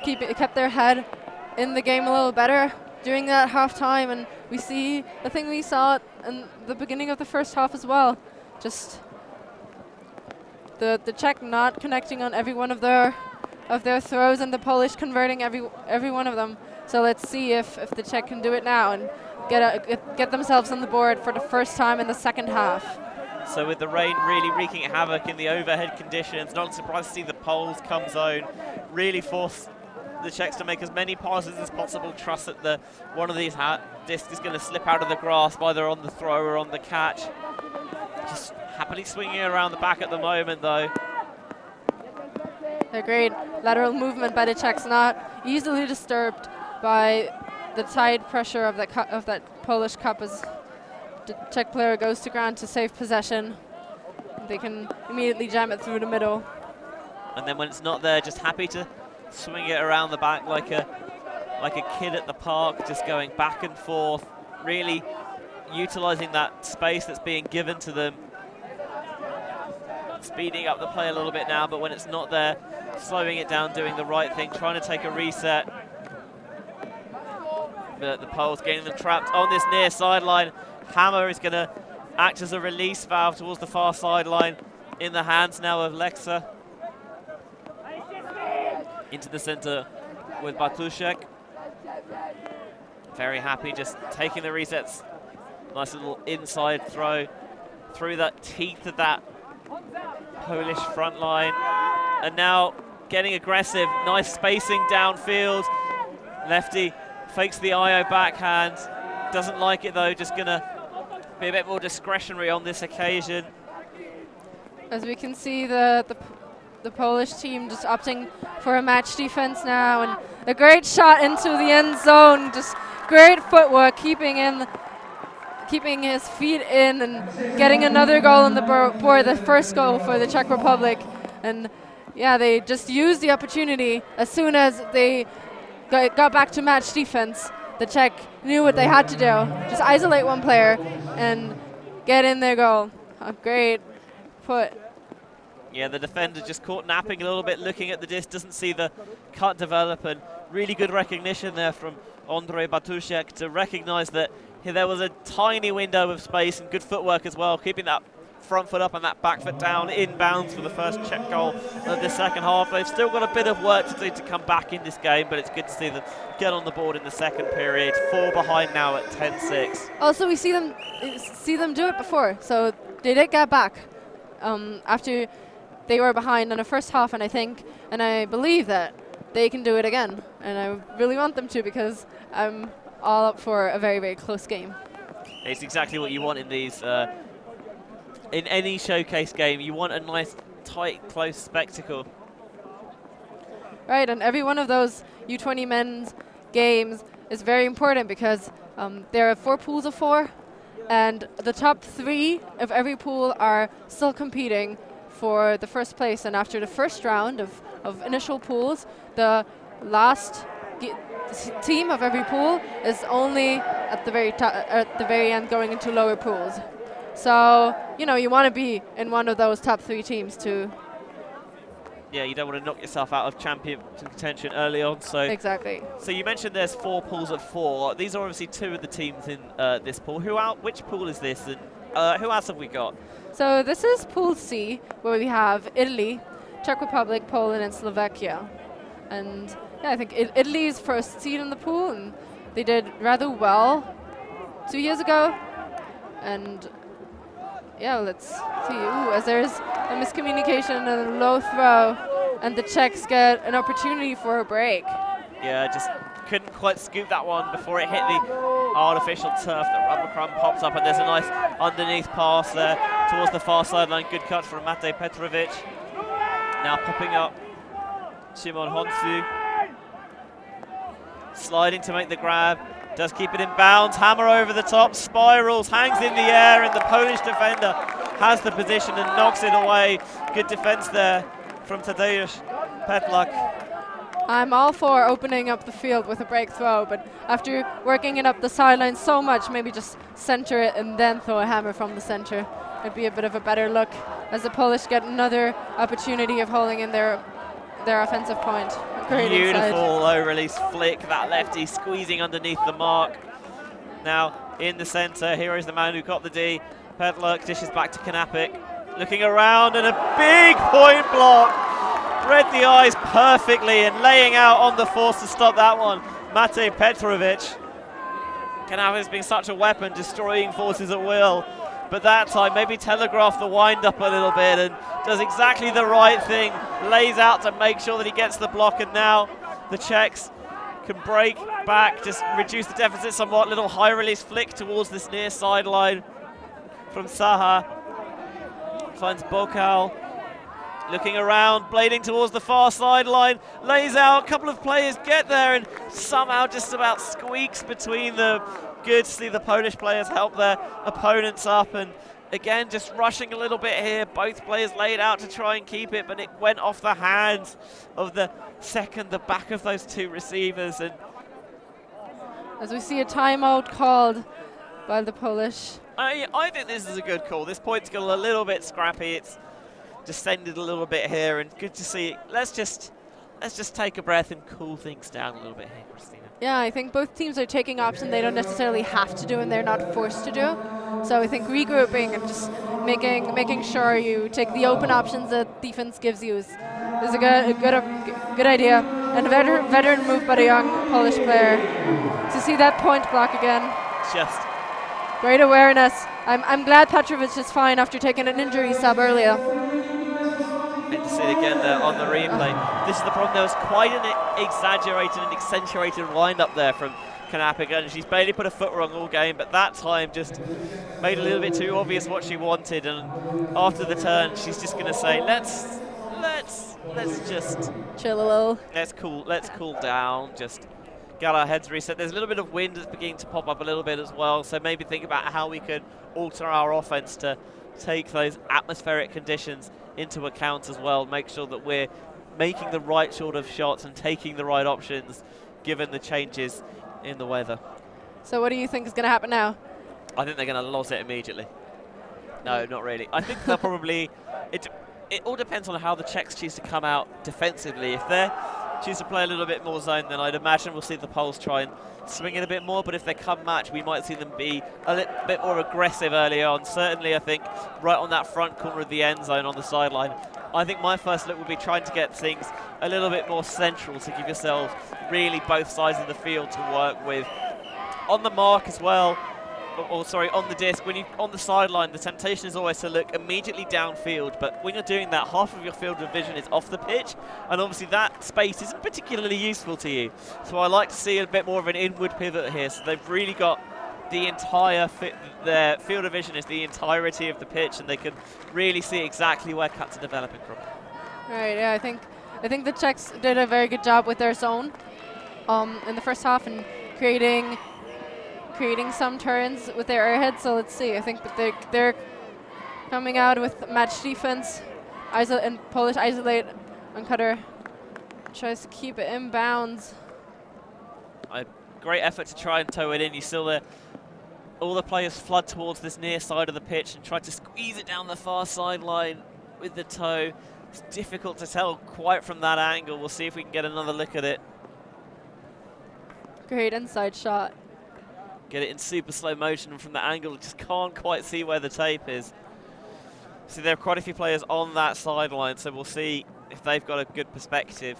kept their head in the game a little better during that half time, and we see the thing we saw in the beginning of the first half as well, just the Czech not connecting on every one of their throws and the Polish converting every one of them. So let's see if the Czech can do it now and get themselves on the board for the first time in the second half. So with the rain really wreaking havoc in the overhead conditions, not surprised to see the Poles come zone, really force the Czechs to make as many passes as possible, trust that one of these discs is going to slip out of the grasp, either on the throw or on the catch. Just happily swinging around the back at the moment, though. A great lateral movement by the Czechs, not easily disturbed by the tight pressure of that Polish cup as the Czech player goes to ground to save possession. They can immediately jam it through the middle. And then when it's not there, just happy to swing it around the back like a kid at the park, just going back and forth, really utilising that space that's being given to them. Speeding up the play a little bit now, but when it's not there, slowing it down, doing the right thing, trying to take a reset. But the Poles getting them trapped on this near sideline. Hammer is going to act as a release valve towards the far sideline in the hands now of Lexa. Into the centre with Bartuszek. Very happy, just taking the resets. Nice little inside throw through the teeth of that Polish front line. And now getting aggressive, nice spacing downfield. Lefty fakes the IO backhand. Doesn't like it though, just gonna be a bit more discretionary on this occasion. As we can see, the Polish team just opting for a match defense now, and a great shot into the end zone. Just great footwork, keeping his feet in and getting another goal on the board, the first goal for the Czech Republic. And yeah, they just used the opportunity as soon as they got back to match defense. The Czech knew what they had to do, just isolate one player and get in their goal. A great put. Yeah, the defender just caught napping a little bit, looking at the disc, doesn't see the cut develop, and really good recognition there from Ondrej Bartuszek to recognize that there was a tiny window of space, and good footwork as well, keeping that front foot up and that back foot down, inbounds for the first Czech goal of the second half. They've still got a bit of work to do to come back in this game, but it's good to see them get on the board in the second period. 4 behind now at 10-6. Also, we see them do it before, so they did get back after they were behind in the first half, and I believe that they can do it again, and I really want them to, because I'm all up for a very, very close game. It's exactly what you want in these in any showcase game. You want a nice, tight, close spectacle. Right, and every one of those U20 men's games is very important, because there are 4 pools of 4, And the top 3 of every pool are still competing for the first place. And after the first round of initial pools, the last team of every pool is only at the very end going into lower pools. So, you know, you want to be in one of those top 3 teams too. Yeah, you don't want to knock yourself out of champion contention early on. So exactly. So you mentioned there's 4 pools of 4. These are obviously 2 of the teams in this pool. Which pool is this, and who else have we got? So this is Pool C, where we have Italy, Czech Republic, Poland, and Slovakia. And yeah, I think Italy's first seed in the pool, and they did rather well 2 years ago. And yeah, let's see. Ooh, as there's a miscommunication and a low throw, and the Czechs get an opportunity for a break. Yeah, just couldn't quite scoop that one before it hit the artificial turf. The rubber crumb pops up, and there's a nice underneath pass there towards the far sideline. Good cut from Matej Petrovic. Now popping up Szymon Honsu. Sliding to make the grab. Does keep it in bounds. Hammer over the top. Spirals. Hangs in the air, and the Polish defender has the position and knocks it away. Good defense there from Tadeusz Petlak. I'm all for opening up the field with a break throw, but after working it up the sideline so much, maybe just center it and then throw a hammer from the center. It'd be a bit of a better look as the Polish get another opportunity of holding in their offensive point. Beautiful low release flick, that lefty squeezing underneath the mark. Now in the center, here is the man who got the D. Petlak dishes back to Kanapik. Looking around, and a big point block. Read the eyes perfectly and laying out on the force to stop that one. Matej Petrovic. Kanapik's being such a weapon, destroying forces at will. But that time, maybe telegraph the wind up a little bit and does exactly the right thing. Lays out to make sure that he gets the block, and now the Czechs can break back, just reduce the deficit somewhat. Little high release flick towards this near sideline from Saha. Finds Bokal. Looking around, blading towards the far sideline, lays out, a couple of players get there and somehow just about squeaks between them. Good to see the Polish players help their opponents up, and again just rushing a little bit here. Both players laid out to try and keep it, but it went off the hands of the back of those 2 receivers. And as we see a timeout called by the Polish. I think this is a good call. This point's got a little bit scrappy. It's descended a little bit here, and good to see. Let's just take a breath and cool things down a little bit here, Christina. Yeah, I think both teams are taking options they don't necessarily have to do and they're not forced to do. So I think regrouping and just making sure you take the open options that defense gives you is a good idea. And a veteran move by a young Polish player. To see that point block again. Just great awareness. I'm glad Petrovic is fine after taking an injury sub earlier. And to see it again there on the replay. This is the problem. There was quite an exaggerated and accentuated wind-up there from Kanapik, and she's barely put a foot wrong all game, but that time just made a little bit too obvious what she wanted, and after the turn she's just going to say, let's just chill a little. Let's cool down, just get our heads reset. There's a little bit of wind that's beginning to pop up a little bit as well, so maybe think about how we could alter our offense to take those atmospheric conditions into account as well, make sure that we're making the right sort of shots and taking the right options given the changes in the weather. So what do you think is going to happen now? I think they're going to lose it immediately. No, not really. I think they'll probably... It all depends on how the Czechs choose to come out defensively. If they choose to play a little bit more zone, then I'd imagine we'll see the Poles try and swing it a bit more, but if they come match, we might see them be a little bit more aggressive early on. Certainly, I think, right on that front corner of the end zone on the sideline. I think my first look would be trying to get things a little bit more central to give yourselves really both sides of the field to work with. On the mark as well, on the disc, when you on the sideline, the temptation is always to look immediately downfield, but when you're doing that, half of your field of vision is off the pitch, and obviously that space isn't particularly useful to you. So I like to see a bit more of an inward pivot here, so they've really got the entire their field of vision is the entirety of the pitch, and they can really see exactly where cuts are developing from. Right, yeah, I think the Czechs did a very good job with their zone in the first half and creating creating some turns with their airheads. So let's see. I think that they're coming out with match defense, and Polish isolate on cutter. Tries to keep it in bounds. A great effort to try and tow it in. You saw all the players flood towards this near side of the pitch and try to squeeze it down the far sideline with the toe. It's difficult to tell quite from that angle. We'll see if we can get another look at it. Great inside shot. Get it in super slow motion, and from the angle, just can't quite see where the tape is. See, there are quite a few players on that sideline, so we'll see if they've got a good perspective.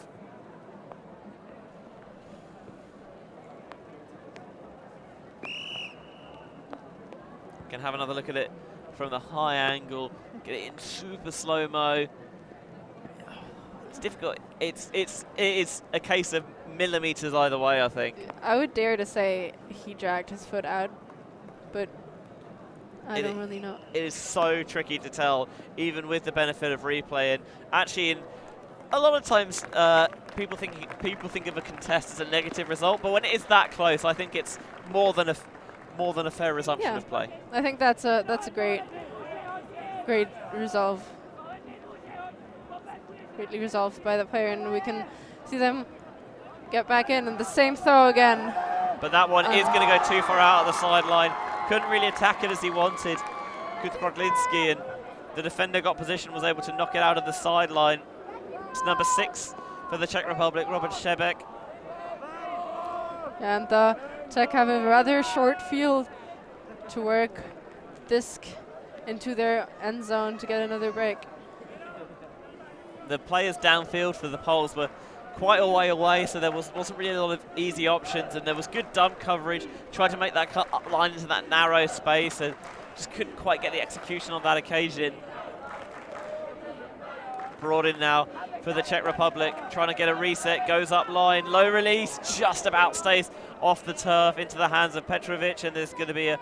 Can have another look at it from the high angle. Get it in super slow-mo. It's difficult. It is a case of millimeters either way, I think. I would dare to say he dragged his foot out, but I don't really know. It is so tricky to tell, even with the benefit of replay. And actually, a lot of times, people think of a contest as a negative result, but when it is that close, I think it's more than a fair resumption of play. I think that's a great resolve. Greatly resolved by the player, and we can see them get back in, and the same throw again. But that one is going to go too far out of the sideline. Couldn't really attack it as he wanted. Kudrodlinski, and the defender got position, was able to knock it out of the sideline. It's number 6 for the Czech Republic, Robert Šebek. And the Czech have a rather short field to work disc into their end zone to get another break. The players downfield for the Poles were quite a way away, so there wasn't really a lot of easy options, and there was good dump coverage. Tried to make that cut up line into that narrow space, and just couldn't quite get the execution on that occasion. Brought in now for the Czech Republic, trying to get a reset, goes up line, low release, just about stays off the turf into the hands of Petrovic, and there's going to be a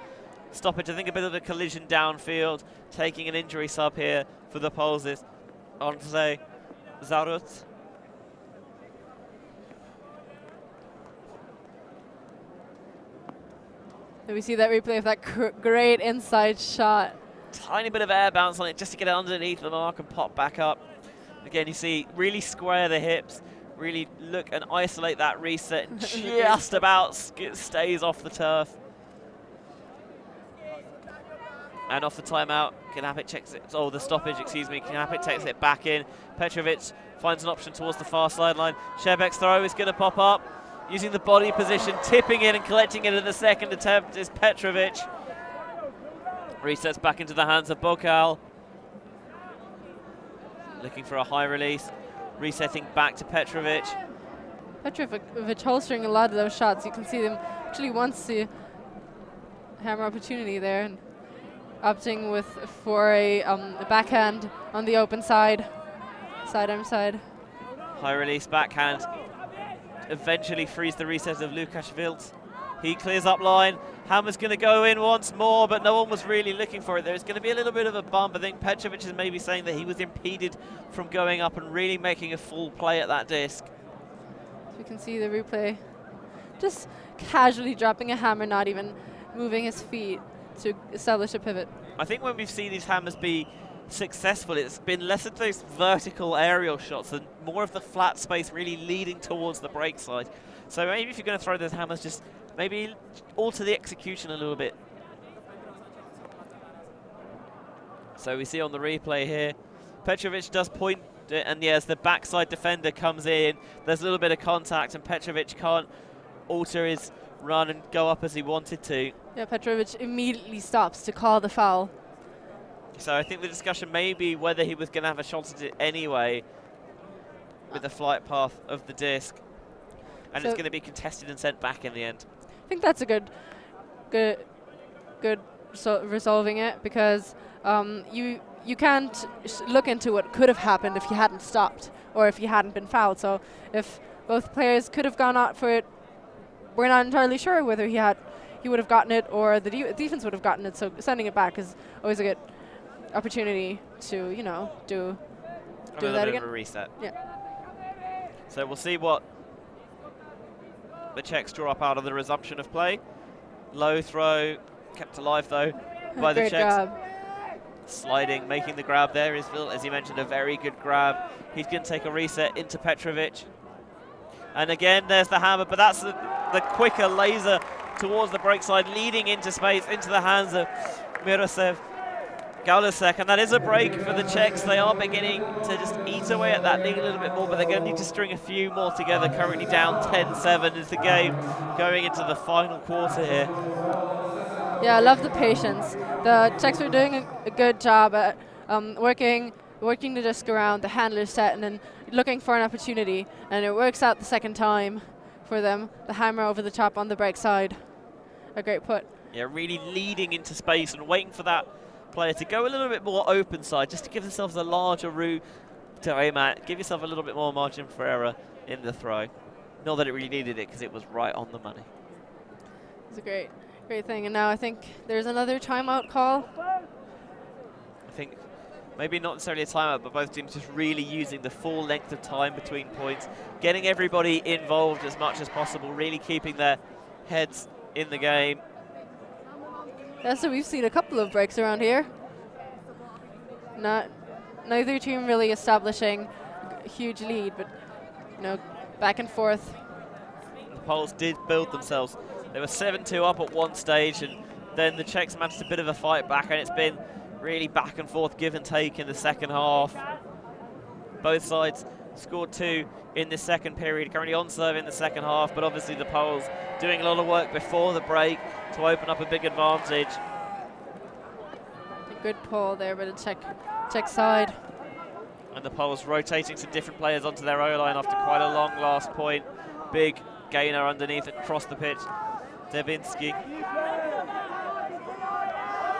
stoppage. I think a bit of a collision downfield, taking an injury sub here for the Poles is Andrzej Zarut. And we see that replay of that great inside shot. Tiny bit of air bounce on it just to get it underneath the mark and pop back up. Again, you see, really square the hips, really look and isolate that reset, and just about stays off the turf. And off the timeout, Knapik checks it, the stoppage, excuse me, Knapik takes it back in. Petrovic finds an option towards the far sideline. Šebek's throw is going to pop up, using the body position, tipping in and collecting it in the second attempt is Petrovic. Resets back into the hands of Bokal. Looking for a high release, resetting back to Petrovic. Petrovic holstering a lot of those shots. You can see them actually wants to hammer opportunity there, and opting for a backhand on the open side, sidearm side. High release backhand. Eventually frees the reset of Lukasz Wilt. He clears up line. Hammer's going to go in once more, but no one was really looking for it. There's going to be a little bit of a bump. I think Petrovic is maybe saying that he was impeded from going up and really making a full play at that disc. So you can see the replay. Just casually dropping a hammer, not even moving his feet to establish a pivot. I think when we've seen these hammers be successful, it's been less of those vertical aerial shots and more of the flat space really leading towards the break side. So maybe if you're going to throw those hammers, just maybe alter the execution a little bit. So we see on the replay here, Petrovic does point it, and yes, the backside defender comes in. There's a little bit of contact, and Petrovic can't alter his run and go up as he wanted to. Yeah, Petrovic immediately stops to call the foul. So I think the discussion may be whether he was going to have a shot at it anyway with the flight path of the disc. And it's going to be contested and sent back in the end. I think that's a good resolving it, because you can't look into what could have happened if he hadn't stopped or if he hadn't been fouled. So if both players could have gone out for it, we're not entirely sure whether he would have gotten it or the defense would have gotten it. So sending it back is always a good opportunity to, you know, do that again. A reset. Yeah. So we'll see what the Czechs draw up out of the resumption of play. Low throw, kept alive though by the Great Czechs. grab. Sliding, making the grab there is, as you mentioned, a very good grab. He's going to take a reset into Petrovic. And again, there's the hammer, but that's the quicker laser towards the break side, leading into space, into the hands of Miroslav Gaulasek. And that is a break for the Czechs. They are beginning to just eat away at that lead a little bit more, but they're going to need to string a few more together. Currently down 10-7 is the game going into the final quarter here. Yeah, I love the patience. The Czechs were doing a good job at working the disc around, the handler set, and then looking for an opportunity. And it works out the second time for them. The hammer over the top on the break side. A great put. Yeah, really leading into space and waiting for that player to go a little bit more open side, just to give themselves a larger route to aim at. Give yourself a little bit more margin for error in the throw. Not that it really needed it, because it was right on the money. It's a great thing. And now I think there's another timeout call. I think maybe not necessarily a timeout, but both teams just really using the full length of time between points, getting everybody involved as much as possible, really keeping their heads in the game. Yeah, so we've seen a couple of breaks around here. Neither team really establishing a huge lead, but back and forth. The Poles did build themselves. They were 7-2 up at one stage, and then the Czechs managed a bit of a fight back, and it's been really back and forth, give and take in the second half. Both sides scored 2 in the second period, currently on serve in the second half, but obviously the Poles doing a lot of work before the break to open up a big advantage. A good pull there by the Czech side. And the Poles rotating some different players onto their O-line after quite a long last point. Big gainer underneath across the pitch. Devinski.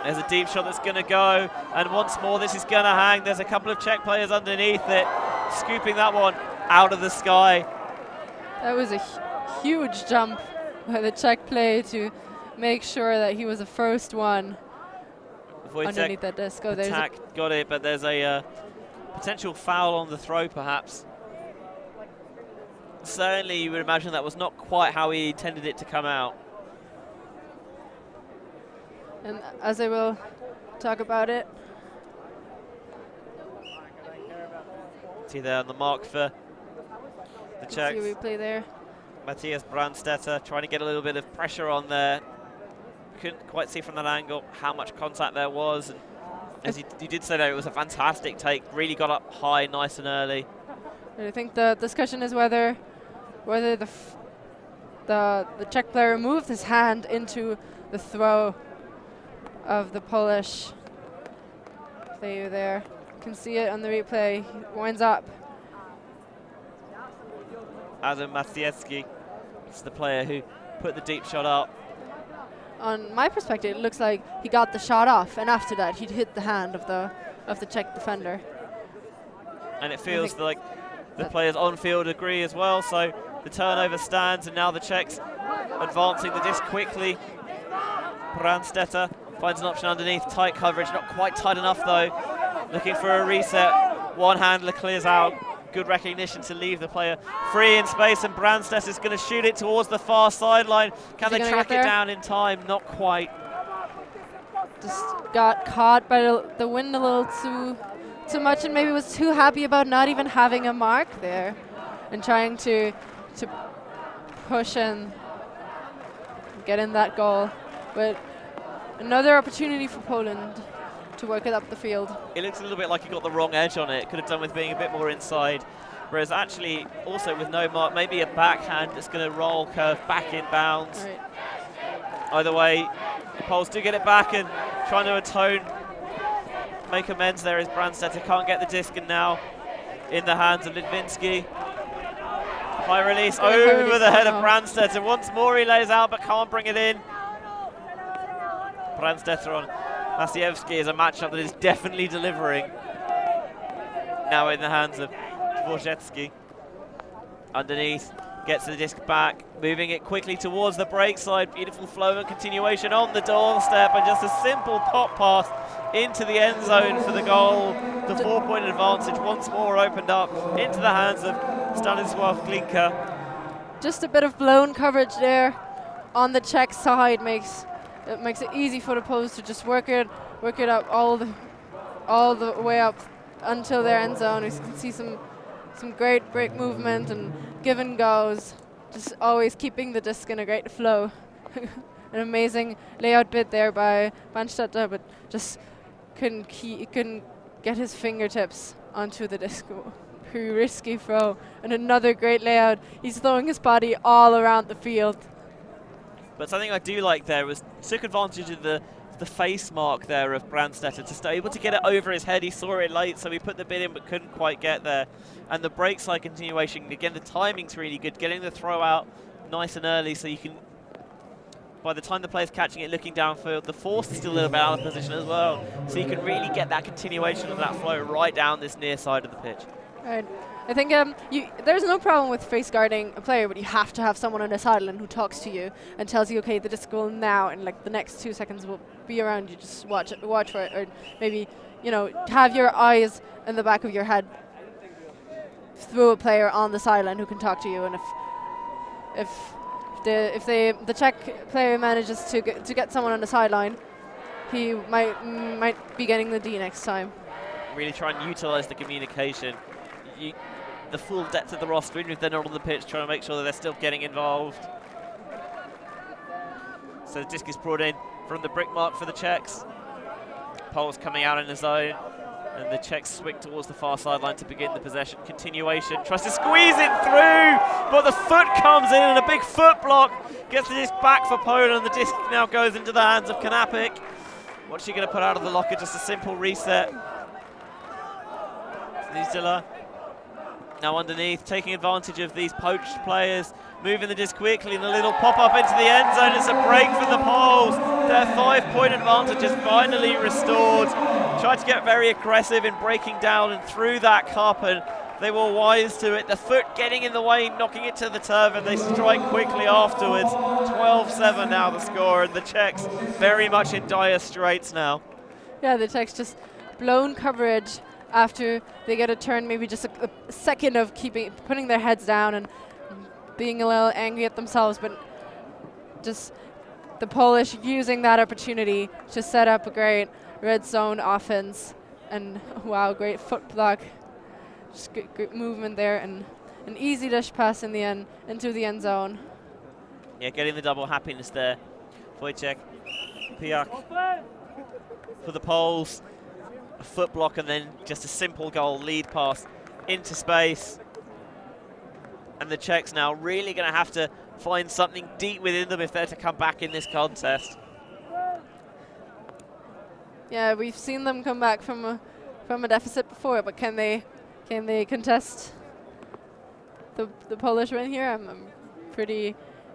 There's a deep shot that's going to go, and once more this is going to hang. There's a couple of Czech players underneath it, scooping that one out of the sky. That was a huge jump by the Czech player to make sure that he was the first one underneath that disc. Oh, attack, got it, but there's a potential foul on the throw perhaps. Certainly you would imagine that was not quite how he intended it to come out. And as I will talk about it. See there on the mark for the Czechs. See replay there. Matthias Brandstetter trying to get a little bit of pressure on there. Couldn't quite see from that angle how much contact there was. And as you did say there, it was a fantastic take. Really got up high, nice and early. I think the discussion is whether the Czech player moved his hand into the throw of the Polish player there. You can see it on the replay. He winds up. Adam Maciejewski is the player who put the deep shot up. On my perspective, it looks like he got the shot off, and after that, he'd hit the hand of the Czech defender. And it feels like the players on field agree as well. So the turnover stands, and now the Czechs advancing the disc quickly. Brandstetter finds an option underneath, tight coverage, not quite tight enough though. Looking for a reset. One handler clears out. Good recognition to leave the player free in space, and Brandstetter is going to shoot it towards the far sideline. Can they track it down in time? Not quite. Just got caught by the wind a little too much, and maybe was too happy about not even having a mark there, and trying to push and get in that goal. But another opportunity for Poland to work it up the field. It looks a little bit like he got the wrong edge on it. Could have done with being a bit more inside. Whereas actually, also with no mark, maybe a backhand that's going to roll, curve back in bounds. Right. Either way, the Poles do get it back and trying to atone, make amends there as Brandstetter can't get the disc, and now in the hands of Litvinsky. High release over the head of Brandstetter. Once more he lays out but can't bring it in. Brandstetter on Maciejewski is a matchup that is definitely delivering. Now in the hands of Dvorzecki. Underneath, gets the disc back, moving it quickly towards the break side. Beautiful flow and continuation on the doorstep, and just a simple pop pass into the end zone for the goal. The 4-point advantage once more opened up into the hands of Stanisław Glinka. Just a bit of blown coverage there on the Czech side makes it easy for the Poles to just work it up all the way up until their end zone. You can see some great break movement and give and goes, just always keeping the disc in a great flow. An amazing layout bit there by Fanseat, but just couldn't get his fingertips onto the disc. Pretty risky throw, and another great layout. He's throwing his body all around the field. But something I do like there was took advantage of the face mark there of Brandstetter to stay able to get it over his head. He saw it late, so he put the bit in but couldn't quite get there. And the break side continuation, again, the timing's really good, getting the throw out nice and early so you can, by the time the player's catching it, looking downfield, the force is still a little bit out of position as well. So you can really get that continuation of that flow right down this near side of the pitch. Right. I think there's no problem with face guarding a player, but you have to have someone on the sideline who talks to you and tells you, okay, the disc will now, and like the next 2 seconds will be around you. Just watch for it, or maybe have your eyes in the back of your head through a player on the sideline who can talk to you. And if the Czech player manages to get someone on the sideline, he might be getting the D next time. Really try and utilize the communication. The full depth of the roster, even if they're not on the pitch, trying to make sure that they're still getting involved. So the disc is brought in from the brick mark for the Czechs. Poles coming out in the zone, and the Czechs swing towards the far sideline to begin the possession. Continuation, tries to squeeze it through, but the foot comes in and a big foot block gets the disc back for Poland. The disc now goes into the hands of Kanapik. What's she going to put out of the locker? Just a simple reset. Nizdila now underneath, taking advantage of these poached players, moving the disc quickly, and a little pop-up into the end zone. It's a break for the Poles. Their 5-point advantage is finally restored. Tried to get very aggressive in breaking down and through that cup, and they were wise to it. The foot getting in the way, knocking it to the turf, and they strike quickly afterwards. 12-7 now the score, and the Czechs very much in dire straits now. Yeah, the Czechs just blown coverage after they get a turn, maybe just a second of putting their heads down and being a little angry at themselves, but just the Polish using that opportunity to set up a great red zone offense. And wow, great foot block, just great movement there, and an easy dish pass in the end into the end zone. Yeah, getting the double happiness there. Wojciech, Pijak for the Poles. A foot block and then just a simple goal, lead pass into space. And the Czechs now really going to have to find something deep within them if they're to come back in this contest. Yeah, we've seen them come back from a deficit before, but can they contest the Polish win here? I'm pretty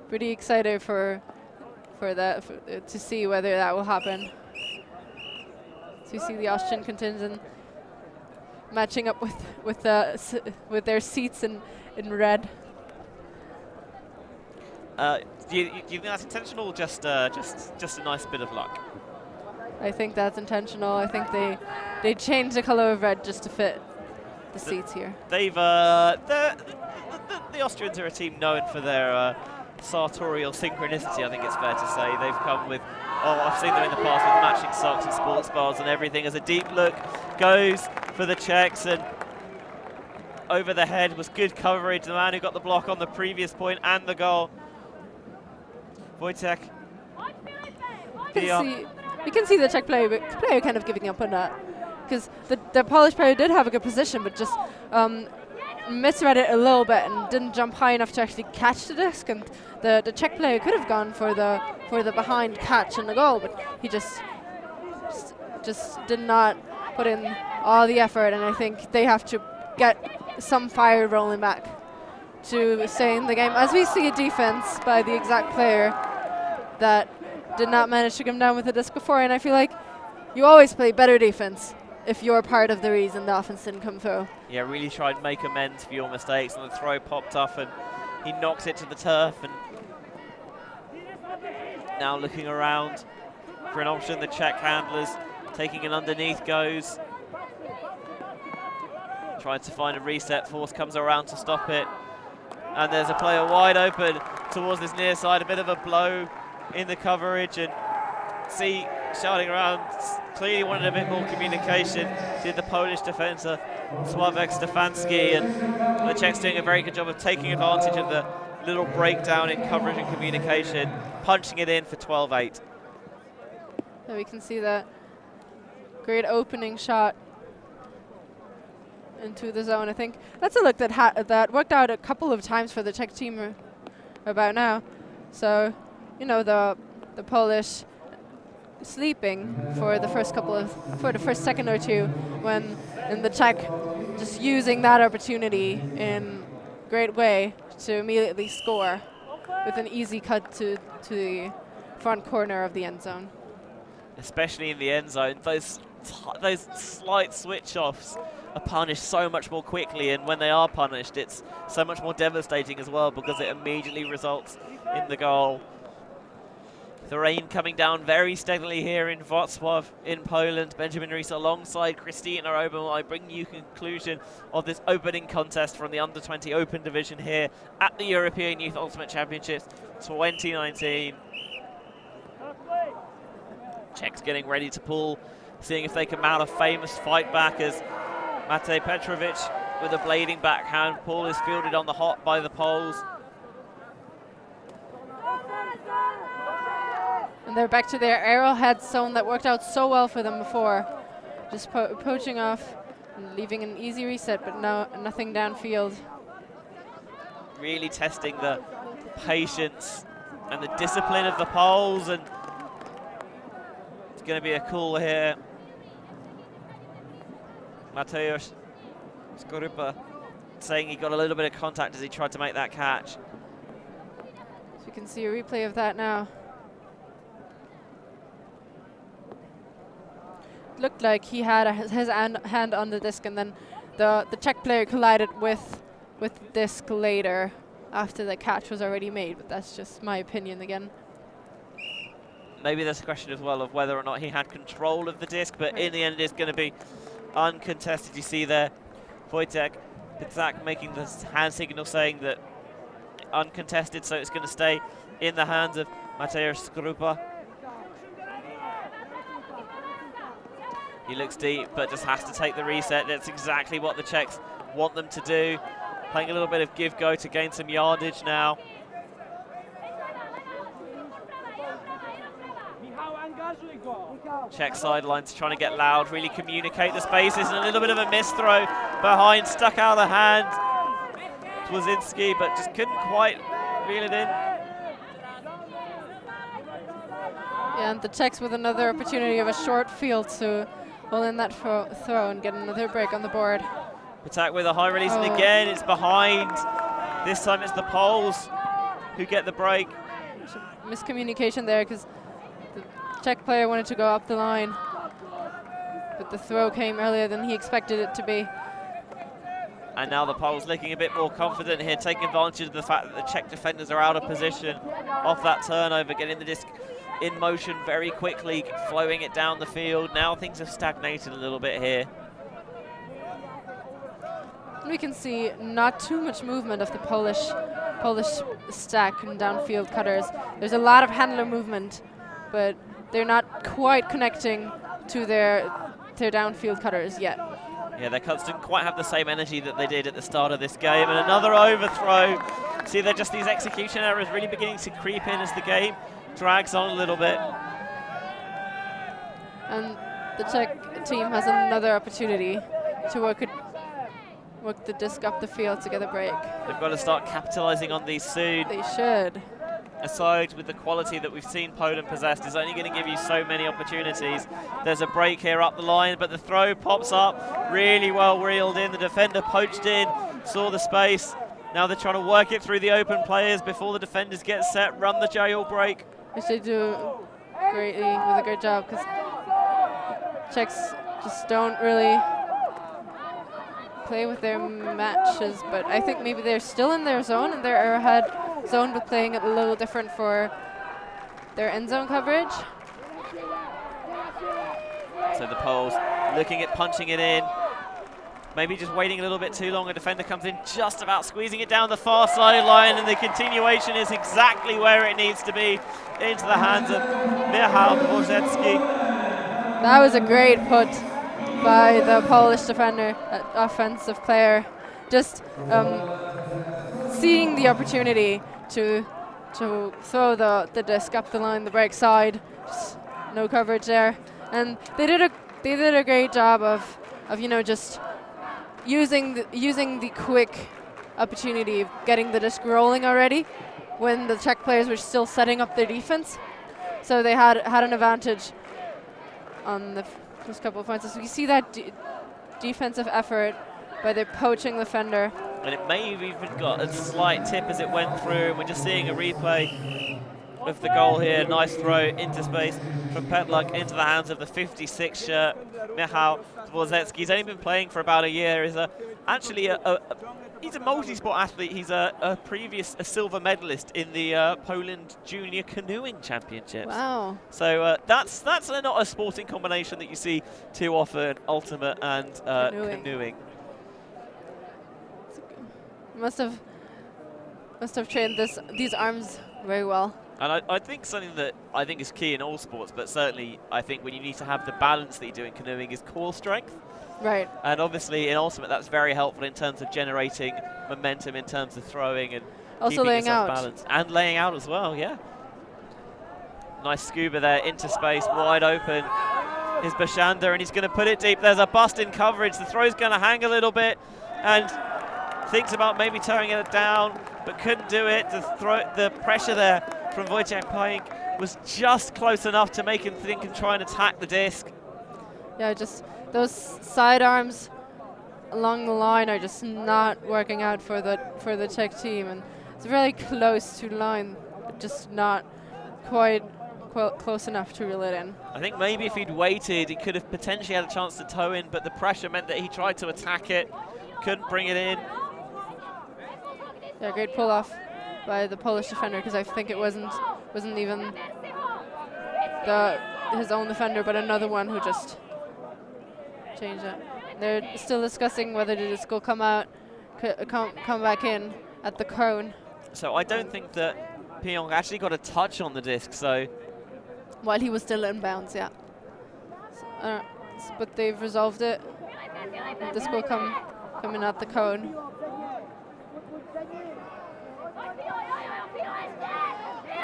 excited for that, to see whether that will happen. So you see the Austrian contingent matching up with their seats in red. Do you think that's intentional, or just a nice bit of luck? I think that's intentional. I think they changed the color of red just to fit the seats here. They've the Austrians are a team known for their sartorial synchronicity. I think it's fair to say they've come with. Oh, I've seen them in the past with matching socks and sports bars and everything. As a deep look goes for the Czechs, and over the head was good coverage. The man who got the block on the previous point and the goal. Wojciech. You can see the Czech player kind of giving up on that, because the Polish player did have a good position, but just misread it a little bit and didn't jump high enough to actually catch the disc. And the Czech player could have gone for the behind catch and the goal, but he just did not put in all the effort. And I think they have to get some fire rolling back to stay in the game, as we see a defense by the exact player that did not manage to come down with the disc before. And I feel like you always play better defense if you're part of the reason the offense didn't come through. Yeah, really try and make amends for your mistakes, and the throw popped up and he knocks it to the turf. And now looking around for an option, the Czech handlers taking an underneath goes. Trying to find a reset, force comes around to stop it. And there's a player wide open. towards this near side, a bit of a blow in the coverage, and see shouting around, clearly wanted a bit more communication, did the Polish defender Sławek Stefanski, and the Czechs doing a very good job of taking advantage of the little breakdown in coverage and communication, punching it in for 12-8. So we can see that great opening shot into the zone. I think that's a look that that worked out a couple of times for the Czech team about now. So, you know, the Polish sleeping for the first second or two, and the Czech just using that opportunity in great way to immediately score with an easy cut to the front corner of the end zone. Especially in the end zone, those slight switch-offs are punished so much more quickly, and when they are punished, it's so much more devastating as well because it immediately results in the goal. The rain coming down very steadily here in Wrocław in Poland. Benjamin Rees alongside Christina Obermeier bringing you conclusion of this opening contest from the Under-20 Open Division here at the European Youth Ultimate Championships 2019. Czechs getting ready to pull, seeing if they can mount a famous fight back as Matej Petrovic with a blading backhand. Paul is fielded on the hop by the Poles. And they're back to their arrowhead zone that worked out so well for them before. Just poaching off and leaving an easy reset, but nothing downfield. Really testing the patience and the discipline of the Poles, and it's going to be a call here. Mateusz Skorupa saying he got a little bit of contact as he tried to make that catch. So you can see a replay of that now. Looked like he had his hand on the disc, and then the Czech player collided with the disc later after the catch was already made, but that's just my opinion again. Maybe there's a question as well of whether or not he had control of the disc, but in the end it's going to be uncontested. You see there Wojtek Pitzak making the hand signal saying that uncontested, so it's going to stay in the hands of Mateusz Skorupa. He looks deep, but just has to take the reset. That's exactly what the Czechs want them to do. Playing a little bit of give-go to gain some yardage now. Czech sidelines trying to get loud, really communicate the spaces, and a little bit of a missed throw behind, stuck out of the hand. Twazinski, but just couldn't quite reel it in. Yeah, and the Czechs with another opportunity of a short field to hold in that throw and get another break on the board. Attack with a high release, and again it's behind. This time it's the Poles who get the break. Miscommunication there because the Czech player wanted to go up the line, but the throw came earlier than he expected it to be. And now the Poles looking a bit more confident here, taking advantage of the fact that the Czech defenders are out of position off that turnover, getting the disc in motion very quickly, flowing it down the field. Now things have stagnated a little bit here. We can see not too much movement of the Polish stack and downfield cutters. There's a lot of handler movement, but they're not quite connecting to their downfield cutters yet. Yeah, their cuts didn't quite have the same energy that they did at the start of this game. And another overthrow. See, they're just these execution errors really beginning to creep in as the game drags on a little bit. And the Czech team has another opportunity to work the disc up the field to get a break. They've got to start capitalizing on these soon. They should. A side with the quality that we've seen Poland possessed is only going to give you so many opportunities. There's a break here up the line, but the throw pops up really well reeled in. The defender poached in, saw the space. Now they're trying to work it through the open players before the defenders get set, run the jail break. Which they do greatly, with a great job, because Czechs just don't really play with their matches, but I think maybe they're still in their zone, in their arrowhead zone, but playing it a little different for their end zone coverage. So the Poles looking at punching it in. maybe just waiting a little bit too long. A defender comes in, just about squeezing it down the far sideline, and the continuation is exactly where it needs to be, into the hands of Michał Dvorzecki. That was a great put by the Polish defender, offensive player. Just seeing the opportunity to throw the disc up the line, the break side. Just no coverage there, and they did a great job of just using the quick opportunity of getting the disc rolling already when the Czech players were still setting up their defense. So they had an advantage on the first couple of points. So you see that defensive effort by their poaching defender. And it may have even got a slight tip as it went through. We're just seeing a replay of the goal here. Nice throw into space from Petluk into the hands of the 56 shirt, Michał Dvorzecki. He's only been playing for about a year. He's he's a multi-sport athlete. He's a previous silver medalist in the Poland Junior Canoeing Championships. Wow. So that's not a sporting combination that you see too often, ultimate and canoeing. Must have trained these arms very well. And I think something that I think is key in all sports, but certainly I think when you need to have the balance that you do in canoeing, is core strength. Right. And obviously in ultimate that's very helpful in terms of generating momentum, in terms of throwing and also keeping laying yourself out. balanced. And laying out as well, yeah. Nice scuba there into space, wide open. Is Bashanda, and he's going to put it deep. There's a bust in coverage. The throw's going to hang a little bit, and thinks about maybe towing it down, but couldn't do it. The pressure there from Wojciech Pajek was just close enough to make him think and try and attack the disc. Yeah, just those sidearms along the line are just not working out for the Czech team, and it's very close to the line, but just not quite close enough to reel it in. I think maybe if he'd waited, he could have potentially had a chance to tow in, but the pressure meant that he tried to attack it, couldn't bring it in. Yeah, great pull off by the Polish defender, because I think it wasn't even his own defender, but another one who just changed it. They're still discussing whether the disc will come back in at the cone. So I don't think that Pyong actually got a touch on the disc, so while he was still in bounds, yeah. So, but they've resolved it. The disc will come in at the cone.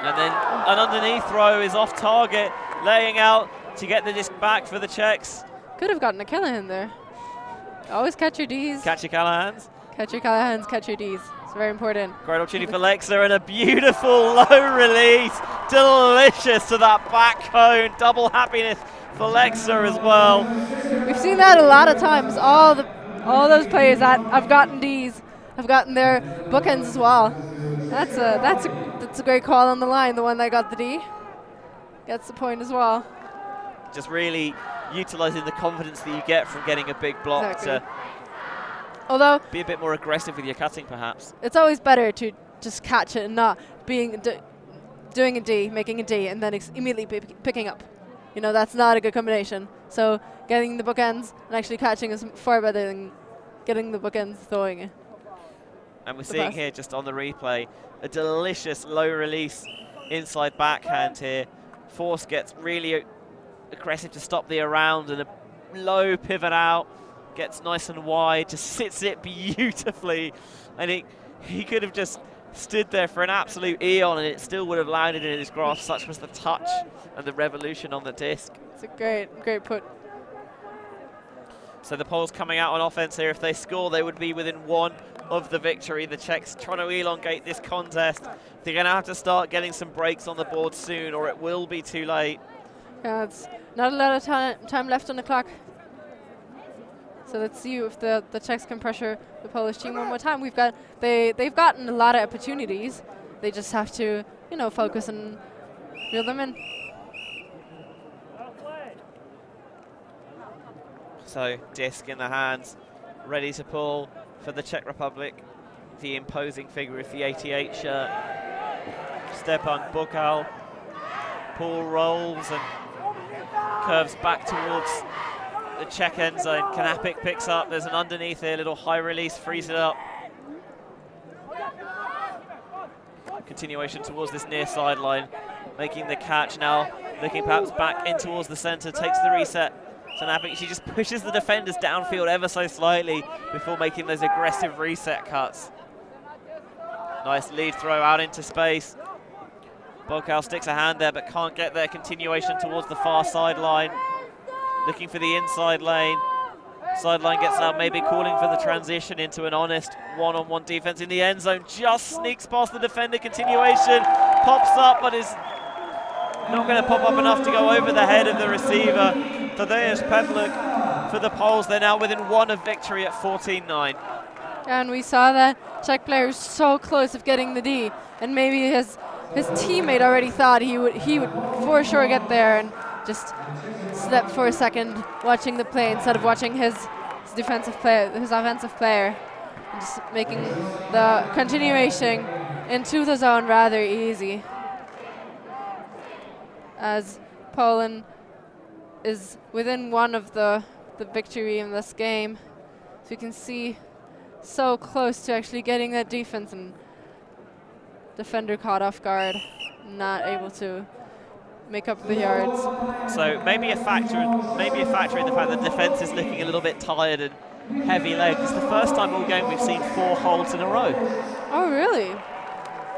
And then an underneath throw is off target, laying out to get the disc back for the Czechs. Could have gotten a Callahan there. Always catch your Ds. Catch your Callahans. Catch your Callahans, catch your Ds. It's very important. Great opportunity for Lexa, and a beautiful low release. Delicious to that back cone. Double happiness for Lexa as well. We've seen that a lot of times. All those players that have gotten Ds have gotten their bookends as well. That's a great call on the line. The one that got the D gets the point as well. Just really utilising the confidence that you get from getting a big block to be a bit more aggressive with your cutting, perhaps. It's always better to just catch it and not doing a D, making a D, and then immediately picking up. You know, that's not a good combination. So getting the bookends and actually catching is far better than getting the bookends, throwing it. And we're seeing here just on the replay a delicious low release inside backhand here. Force gets really aggressive to stop the around, and a low pivot out, gets nice and wide, just sits it beautifully, and he could have just stood there for an absolute eon and it still would have landed in his grasp. Such was the touch and the revolution on the disc. It's a great put. So the Poles coming out on offense here. If they score, they would be within one of the victory. The Czechs trying to elongate this contest. They're going to have to start getting some breaks on the board soon, or it will be too late. Yeah, it's not a lot of time left on the clock. So let's see if the Czechs can pressure the Polish team one more time. They've gotten a lot of opportunities. They just have to, focus and reel them in. So disc in the hands, ready to pull for the Czech Republic. The imposing figure with the 88 shirt, Stepan Bukal. Pull rolls and curves back towards the Czech end zone. Kanapik picks up. There's an underneath here, little high release, frees it up. Continuation towards this near sideline, making the catch now, looking perhaps back in towards the centre, takes the reset. Kanapik, she just pushes the defenders downfield ever so slightly before making those aggressive reset cuts. Nice lead throw out into space. Bokal sticks a hand there but can't get there. Continuation towards the far sideline. Looking for the inside lane. Sideline gets out, maybe calling for the transition into an honest one-on-one defense in the end zone. Just sneaks past the defender. Continuation pops up but is not going to pop up enough to go over the head of the receiver. Tadeusz Pedluk for the Poles. They're now within one of victory at 14-9. And we saw that Czech player was so close of getting the D, and maybe his teammate already thought he would for sure get there, and just slept for a second watching the play instead of watching his offensive player, and just making the continuation into the zone rather easy. As Poland is within one of the victory in this game, so you can see so close to actually getting that defense, and defender caught off guard, not able to make up the yards. So maybe a factor in the fact that the defense is looking a little bit tired and heavy legs. It's the first time all game we've seen 4 holds in a row. Oh really?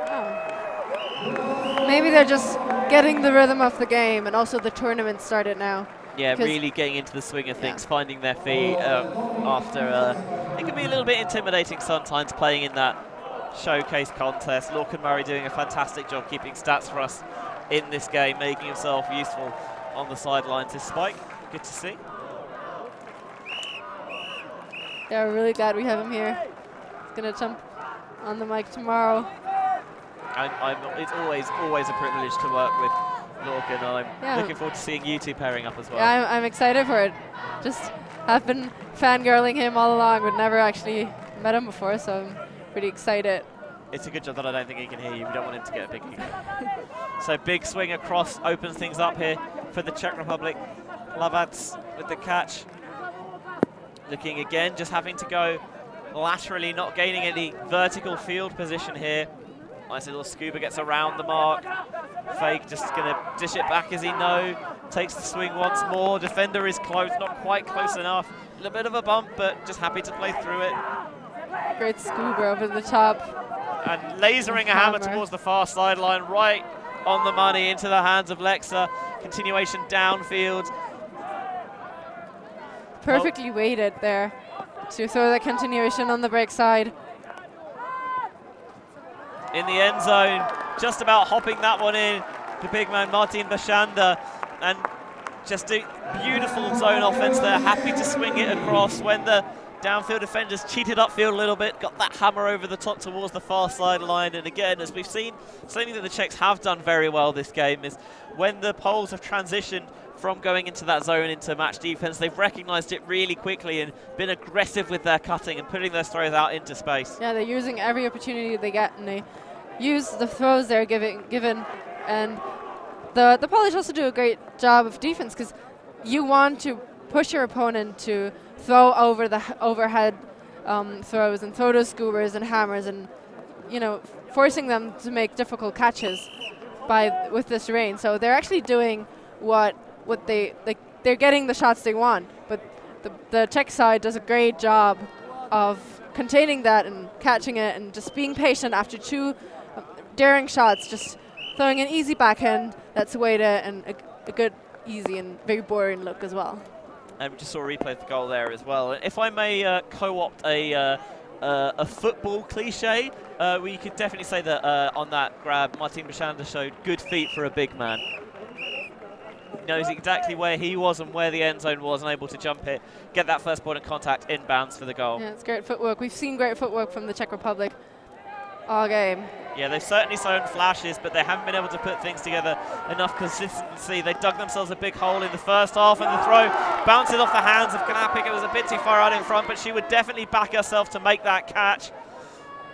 Wow. Maybe they're just getting the rhythm of the game, and also the tournament started now. Yeah, really getting into the swing of things, finding their feet after it can be a little bit intimidating sometimes playing in that showcase contest. Lorcan Murray doing a fantastic job keeping stats for us in this game, making himself useful on the sidelines. This Spike, good to see. Yeah, we're really glad we have him here. He's gonna jump on the mic tomorrow. It's always a privilege to work with Lorcan. I'm looking forward to seeing you two pairing up as well. Yeah, I'm excited for it. Just have been fangirling him all along, but never actually met him before, so I'm pretty excited. It's a good job that I don't think he can hear you. We don't want him to get a big ego. So big swing across opens things up here for the Czech Republic. Lavats with the catch. Looking again, just having to go laterally, not gaining any vertical field position here. Nice little scuba, gets around the mark. Fake just going to dish it back as he knows. Takes the swing once more. Defender is close, not quite close enough. A little bit of a bump, but just happy to play through it. Great scuba over the top. And lasering a hammer towards the far sideline, right on the money into the hands of Lexa. Continuation downfield. Perfectly weighted there to throw the continuation on the break side. In the end zone, just about hopping that one in, the big man Martin Bashanda, and just a beautiful zone offense there, happy to swing it across when the downfield defenders cheated upfield a little bit, got that hammer over the top towards the far sideline. And again, as we've seen, something that the Czechs have done very well this game is when the Poles have transitioned from going into that zone into match defense, they've recognized it really quickly and been aggressive with their cutting and putting those throws out into space. Yeah, they're using every opportunity they get, and they use the throws they're given. And the Polish also do a great job of defense, because you want to push your opponent to throw over the overhead throws and throw those scoobers and hammers, and forcing them to make difficult catches with this rain. So they're actually doing what they're getting the shots they want, but the Czech side does a great job of containing that and catching it and just being patient after 2 daring shots, just throwing an easy backhand that's weighted and a good, easy and very boring look as well. And we just saw a replay of the goal there as well. If I may co-opt a football cliche, we could definitely say that on that grab, Martin Bashanda showed good feet for a big man. Knows exactly where he was and where the end zone was, and able to jump it, get that first point of contact inbounds for the goal. Yeah, it's great footwork. We've seen great footwork from the Czech Republic all game. Yeah, they've certainly shown flashes, but they haven't been able to put things together enough consistency. They dug themselves a big hole in the first half, and the throw bounces off the hands of Kanapik. It was a bit too far out in front, but she would definitely back herself to make that catch.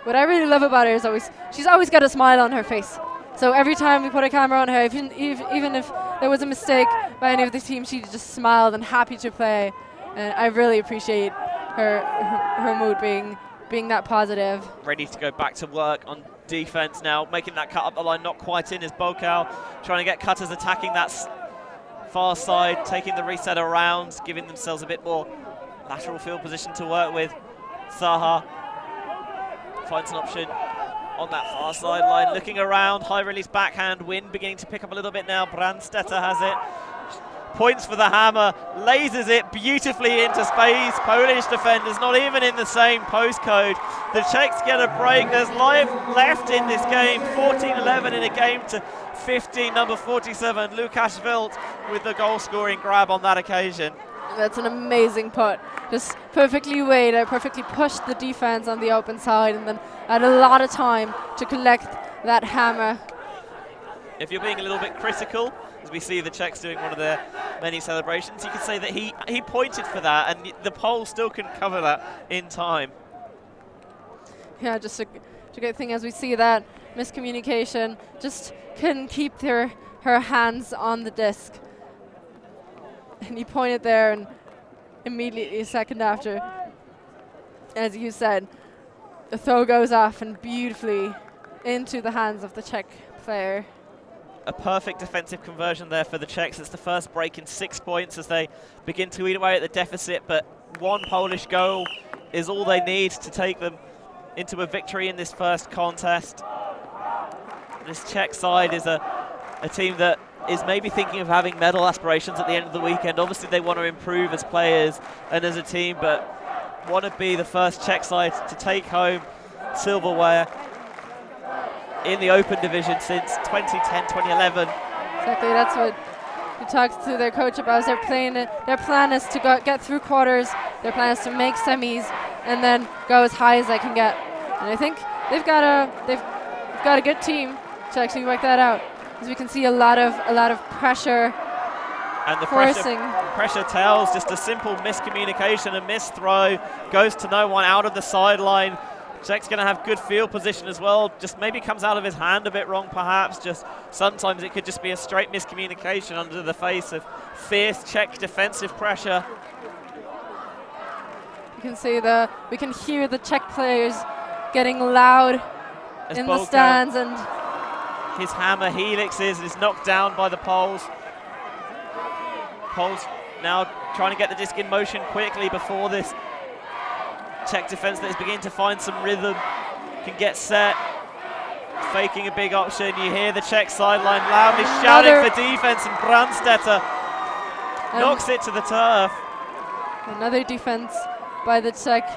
What I really love about her is she's always got a smile on her face. So every time we put a camera on her, even if there was a mistake by any of the team, she just smiled and happy to play. And I really appreciate her mood being that positive. Ready to go back to work on defense now, making that cut up the line, not quite in, is Bokal trying to get cutters attacking that far side, taking the reset around, giving themselves a bit more lateral field position to work with. Saha finds an option on that far sideline, looking around, high release backhand, wind beginning to pick up a little bit now. Brandstetter has it. Points for the hammer, lasers it beautifully into space. Polish defenders not even in the same postcode. The Czechs get a break. There's life left in this game. 14-11 in a game to 15. Number 47, Lukasz Wilt, with the goal-scoring grab on that occasion. That's an amazing put. Just perfectly weighed out, perfectly pushed the defense on the open side, and then had a lot of time to collect that hammer. If you're being a little bit critical, as we see the Czechs doing one of their many celebrations, you could say that he pointed for that, and the Poles still couldn't cover that in time. Yeah, just a good thing as we see that miscommunication. Just couldn't keep her hands on the disc. And he pointed there, and immediately a second after, as you said, the throw goes off and beautifully into the hands of the Czech player. A perfect defensive conversion there for the Czechs. It's the first break in 6 points as they begin to eat away at the deficit, but one Polish goal is all they need to take them into a victory in this first contest. This Czech side is a team that is maybe thinking of having medal aspirations at the end of the weekend. Obviously they want to improve as players and as a team, but want to be the first Czech side to take home silverware in the Open division since 2010, 2011. Exactly, that's what he talks to their coach about. Their plan is to get through quarters. Their plan is to make semis and then go as high as they can get. And I think they've got a good team to actually work that out. As we can see a lot of pressure. And the forcing. pressure tells, just a simple miscommunication, a missed throw, goes to no one out of the sideline. Czech's going to have good field position as well, just maybe comes out of his hand a bit wrong perhaps, just sometimes it could just be a straight miscommunication under the face of fierce Czech defensive pressure. You can see we can hear the Czech players getting loud As in the stands, and his hammer helixes is knocked down by the Poles. Poles now trying to get the disc in motion quickly before this Czech defense that is beginning to find some rhythm, can get set, faking a big option. You hear the Czech sideline loudly shouting for defense, and Brandstetter knocks it to the turf. Another defense by the Czech.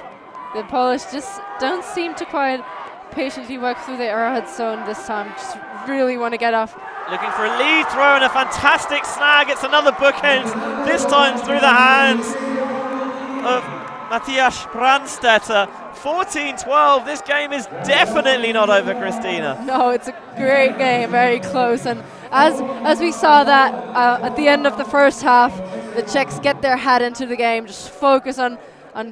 The Polish just don't seem to quite patiently work through the arrowhead zone this time. Just really want to get off. Looking for a lead throw and a fantastic snag. It's another bookend, this time through the hands of Matthias Brandstetter. 14-12, this game is definitely not over, Christina. No, it's a great game, very close. And as we saw that at the end of the first half, the Czechs get their head into the game, just focus on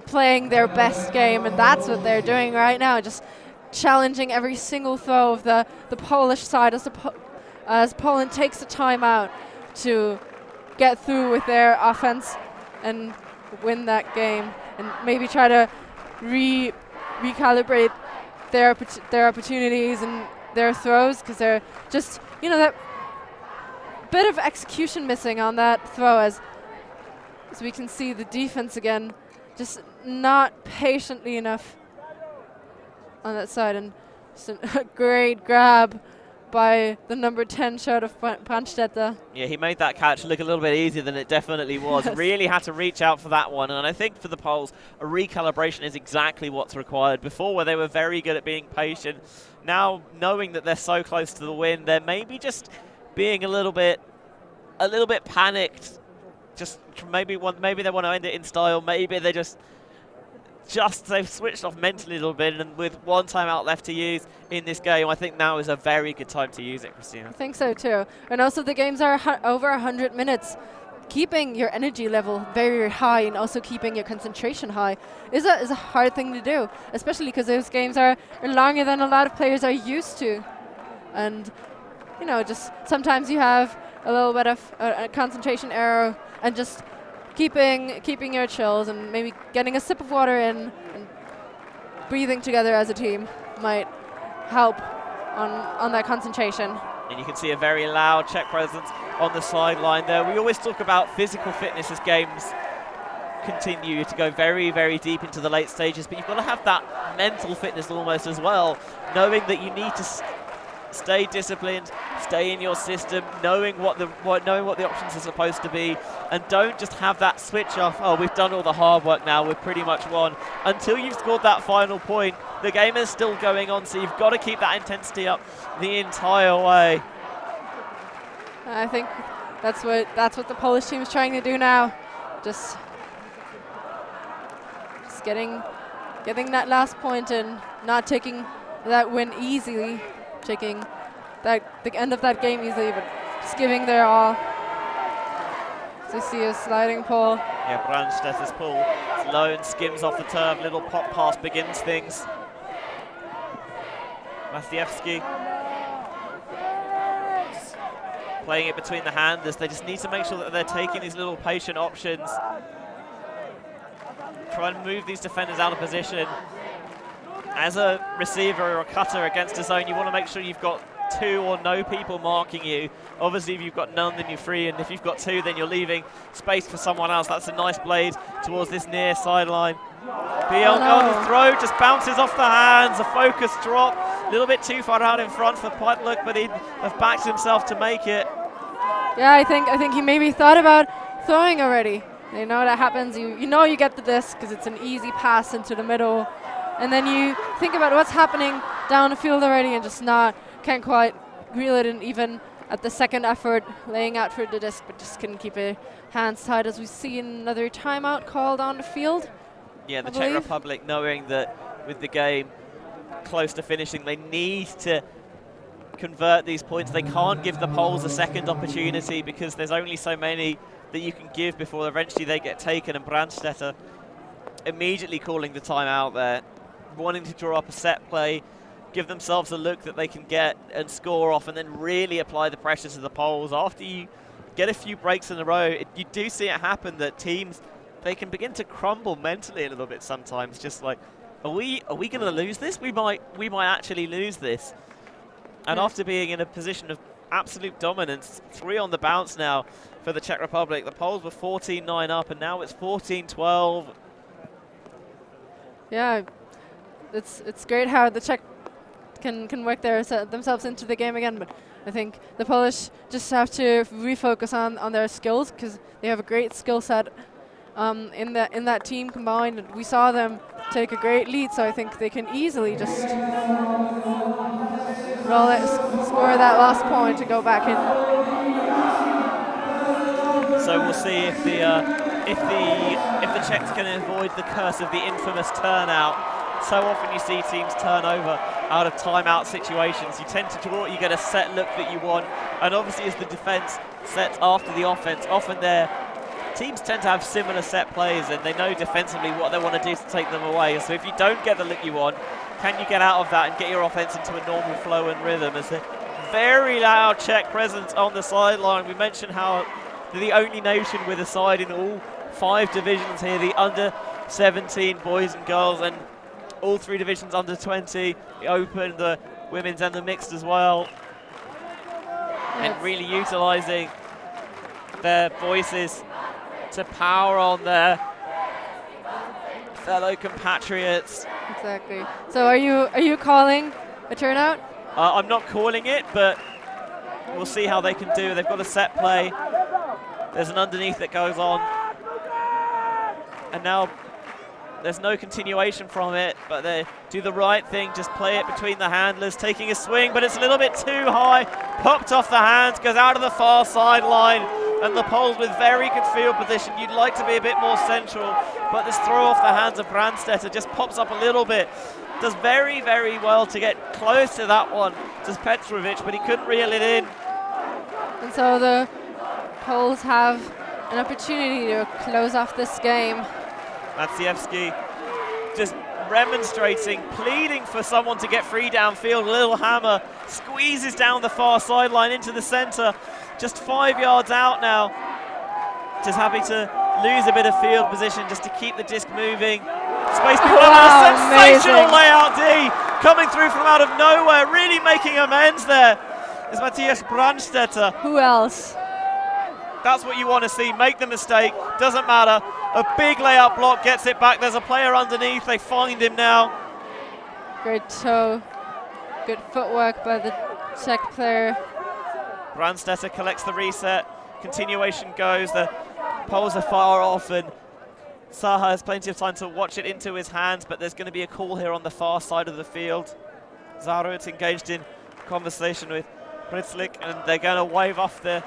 playing their best game, and that's what they're doing right now, just challenging every single throw of the Polish side as Poland takes the time out to get through with their offense and win that game, and maybe try to recalibrate their opportunities and their throws, because they're just, that bit of execution missing on that throw, as we can see the defense again just not patiently enough on that side, and just a great grab by the number 10 shot of Brandstetter. Yeah, he made that catch look a little bit easier than it definitely was. Yes. Really had to reach out for that one, and I think for the Poles, a recalibration is exactly what's required. Before, where they were very good at being patient, now knowing that they're so close to the win, they're maybe just being a little bit panicked. Just maybe they want to end it in style. Maybe they they've switched off mentally a little bit, and with one timeout left to use in this game, I think now is a very good time to use it, Christina. I think so too. And also the games are over 100 minutes. Keeping your energy level very high and also keeping your concentration high is a hard thing to do, especially because those games are longer than a lot of players are used to. And just sometimes you have a little bit of a concentration error, and just keeping your chills and maybe getting a sip of water in and breathing together as a team might help on that concentration. And you can see a very loud Czech presence on the sideline there. We always talk about physical fitness as games continue to go very, very deep into the late stages, but you've got to have that mental fitness almost as well, knowing that you need to stay disciplined, stay in your system, knowing what the options are supposed to be, and don't just have that switch off. Oh, we've done all the hard work now, we've pretty much won. Until you've scored that final point, the game is still going on, so you've got to keep that intensity up the entire way. I think that's what the Polish team is trying to do now. Just getting that last point and not taking that win easily, taking the end of that game easily, but just giving their all. So you see a sliding pull. Yeah, Brandstedt's pull. It's low and skims off the turf. Little pop pass begins things. Maciejewski playing it between the handlers. They just need to make sure that they're taking these little patient options. Try and move these defenders out of position. As a receiver or a cutter against a zone, you want to make sure you've got 2 or no people marking you. Obviously, if you've got none, then you're free, and if you've got 2, then you're leaving space for someone else. That's a nice blade towards this near sideline. Bielga's throw just bounces off the hands, a focus drop, a little bit too far out in front for Pajtluk, but he'd have backed himself to make it. Yeah, I think he maybe thought about throwing already. You know that happens. You know you get the disc because it's an easy pass into the middle, and then you think about what's happening down the field already and just can't quite reel it in even at the second effort, laying out for the disc, but just couldn't keep his hands tight as we see another timeout called on the field. Yeah, the Czech Republic knowing that with the game close to finishing, they need to convert these points. They can't give the Poles a second opportunity because there's only so many that you can give before eventually they get taken, and Brandstetter immediately calling the timeout there, wanting to draw up a set play, give themselves a look that they can get and score off, and then really apply the pressure to the Poles. After you get a few breaks in a row, you do see it happen that teams, they can begin to crumble mentally a little bit sometimes, just like, are we going to lose this? We might actually lose this. And after being in a position of absolute dominance, 3 on the bounce now for the Czech Republic. The Poles were 14-9 up, and now it's 14-12. Yeah, it's great how the Czech can work themselves into the game again, but I think the Polish just have to refocus on their skills because they have a great skill set in that team combined. And we saw them take a great lead, so I think they can easily just roll it, score that last point to go back in. So we'll see if the Czechs can avoid the curse of the infamous turnout. So often you see teams turn over out of timeout situations. You tend to draw, you get a set look that you want, and obviously as the defense sets after the offense, often their teams tend to have similar set plays and they know defensively what they want to do to take them away. So if you don't get the look you want, can you get out of that and get your offense into a normal flow and rhythm? As a very loud Czech presence on the sideline. We mentioned how they're the only nation with a side in all 5 divisions here, the under-17 boys and girls, and all 3 divisions under 20, the open, the women's and the mixed as well. And really utilising their voices to power on their fellow compatriots. Exactly. So are you calling a turnout? I'm not calling it, but we'll see how they can do. They've got a set play. There's an underneath that goes on. And now there's no continuation from it, but they do the right thing, just play it between the handlers, taking a swing, but it's a little bit too high, popped off the hands, goes out of the far sideline, and the Poles with very good field position. You'd like to be a bit more central, but this throw off the hands of Brandstetter just pops up a little bit. Does very, very well to get close to that one, does Petrovic, but he couldn't reel it in. And so the Poles have an opportunity to close off this game. Maciejewski just remonstrating, pleading for someone to get free downfield. Little hammer squeezes down the far sideline into the centre, just 5 yards out now. Just happy to lose a bit of field position just to keep the disc moving. Space people a sensational layout D coming through from out of nowhere, really making amends there is Matthias Brandstetter. Who else? That's what you want to see, make the mistake, doesn't matter. A big layout block gets it back, there's a player underneath, they find him now. Great toe, good footwork by the Czech player. Brandstetter collects the reset, continuation goes, the Poles are far off and Saha has plenty of time to watch it into his hands, but there's going to be a call here on the far side of the field. Zarut's engaged in conversation with Pritzlik and they're going to wave off the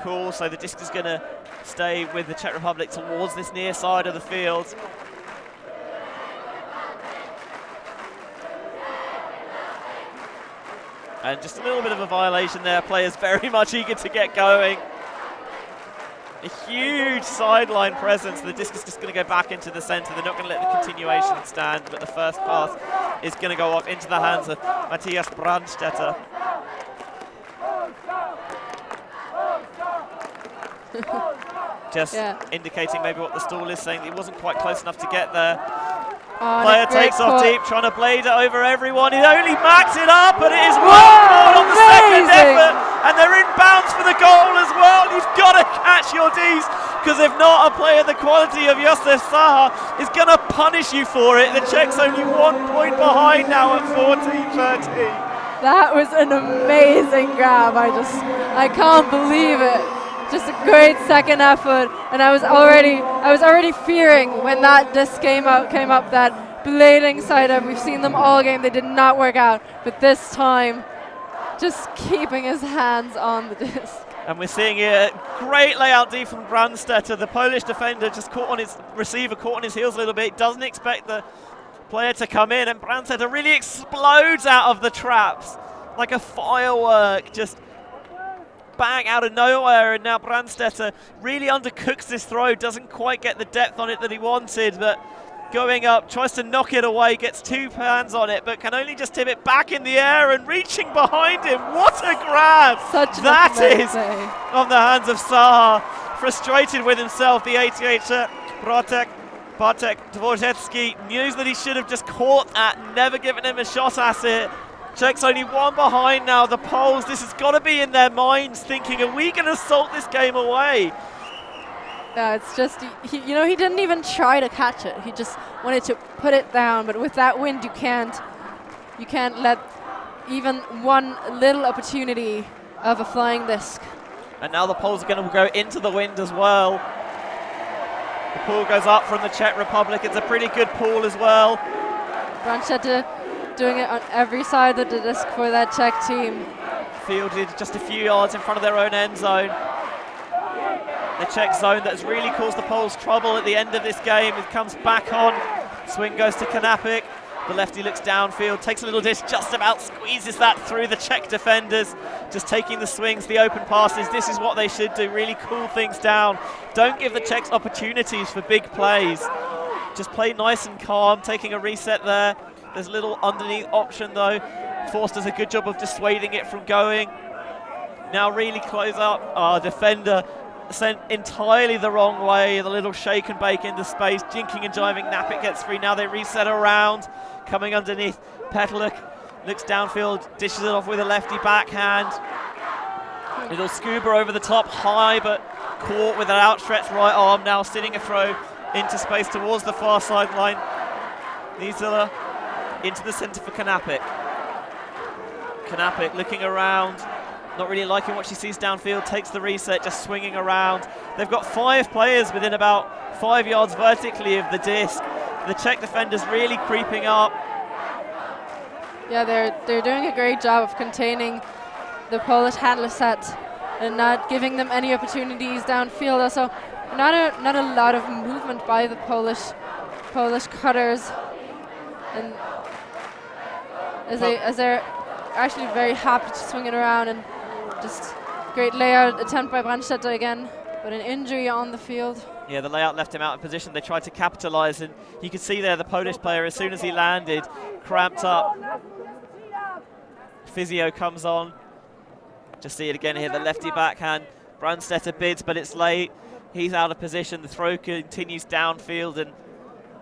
call, so the disc is going to stay with the Czech Republic towards this near side of the field. And just a little bit of a violation there, players very much eager to get going. A huge sideline presence. The disc is just going to go back into the centre. They're not going to let the continuation stand, but the first pass is going to go off into the hands of Matthias Brandstetter. Just indicating maybe what the stall is saying. He wasn't quite close enough to get there. Player takes off deep, trying to blade it over everyone. He only maxed it up, but it is one goal on the second effort. And they're in bounds for the goal as well. You've got to catch your Ds, because if not, a player the quality of Josef Saha is going to punish you for it. The Czechs only 1 point behind now at 14-13. That was an amazing grab. I can't believe it. Just a great second effort, and I was already fearing when that disc came up that blading side up. We've seen them all game; they did not work out, but this time, just keeping his hands on the disc. And we're seeing a great layout D from Brandstetter. The Polish defender just caught on his receiver, caught on his heels a little bit. Doesn't expect the player to come in, and Brandstetter really explodes out of the traps like a firework. Just bang out of nowhere, and now Brandstetter really undercooks this throw, doesn't quite get the depth on it that he wanted, but going up, tries to knock it away, gets 2 hands on it, but can only just tip it back in the air and reaching behind him. What a grab! That is on the hands of Saha. Frustrated with himself, the 88 Bartek Dvorzecki knew that he should have just caught that, never given him a shot at it. Czechs only 1 behind now. The Poles, this has got to be in their minds, thinking, are we going to salt this game away? Yeah, it's just, he didn't even try to catch it. He just wanted to put it down, but with that wind, you can't let even one little opportunity of a flying disc. And now the Poles are going to go into the wind as well. The pool goes up from the Czech Republic. It's a pretty good pool as well. Brandstetter doing it on every side of the disc for that Czech team. Fielded just a few yards in front of their own end zone. The Czech zone that has really caused the Poles trouble at the end of this game. It comes back on. Swing goes to Kanapik. The lefty looks downfield, takes a little dish, just about squeezes that through the Czech defenders. Just taking the swings, the open passes. This is what they should do, really cool things down. Don't give the Czechs opportunities for big plays. Just play nice and calm, taking a reset there. There's a little underneath option though. Force does a good job of dissuading it from going. Now really close up. Our defender sent entirely the wrong way. The little shake and bake into space. Jinking and jiving. Napik gets free. Now they reset around. Coming underneath. Petaluk looks downfield. Dishes it off with a lefty backhand. Little scuba over the top. High but caught with an outstretched right arm. Now sitting a throw into space towards the far sideline. Niezela into the centre for Kanapik. Kanapik looking around, not really liking what she sees downfield, takes the reset, just swinging around. They've got 5 players within about 5 yards vertically of the disc. The Czech defenders really creeping up. Yeah, they're doing a great job of containing the Polish handler set and not giving them any opportunities downfield. Also, not a lot of movement by the Polish cutters, and as they're actually very happy to swing it around, and just great layout attempt by Brandstetter again, but an injury on the field. Yeah, the layout left him out of position. They tried to capitalize, and you could see there the Polish player, as soon as he landed, cramped up. Physio comes on. Just see it again here, the lefty backhand. Brandstetter bids, but it's late. he's out of position. The throw continues downfield and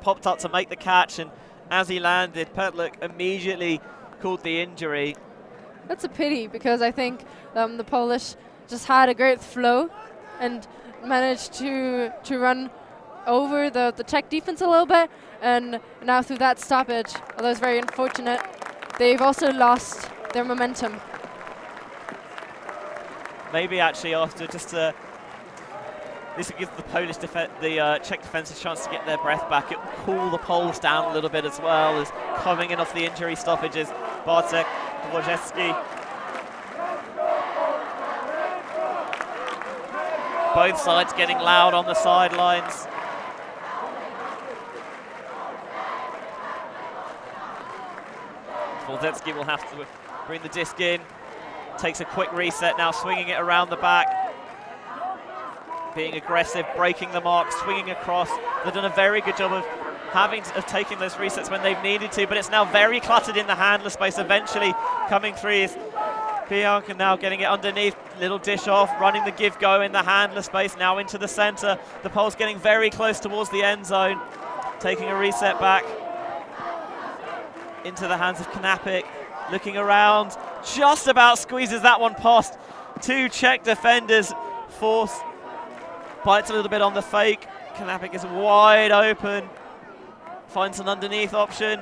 popped up to make the catch, and as he landed, Petluk immediately called the injury. That's a pity, because I think the Polish just had a great flow and managed to run over the Czech defense a little bit, and now through that stoppage, although it's very unfortunate, they've also lost their momentum. Maybe actually after just this will give the Czech defence a chance to get their breath back. It will cool the Poles down a little bit as well, as coming in off the injury stoppages, Bartek, Dvorzewski. Both sides getting loud on the sidelines. Dvorzewski will have to bring the disc in. Takes a quick reset now, swinging it around the back. Being aggressive, breaking the mark, swinging across. They've done a very good job of taking those resets when they've needed to, but it's now very cluttered in the handler space. Eventually coming through is Bianca now getting it underneath, little dish off, running the give-go in the handler space, now into the center. The Poles getting very close towards the end zone, taking a reset back into the hands of Knapik, looking around, just about squeezes that one past two Czech defenders. Force bites a little bit on the fake. Knapik is wide open, finds an underneath option.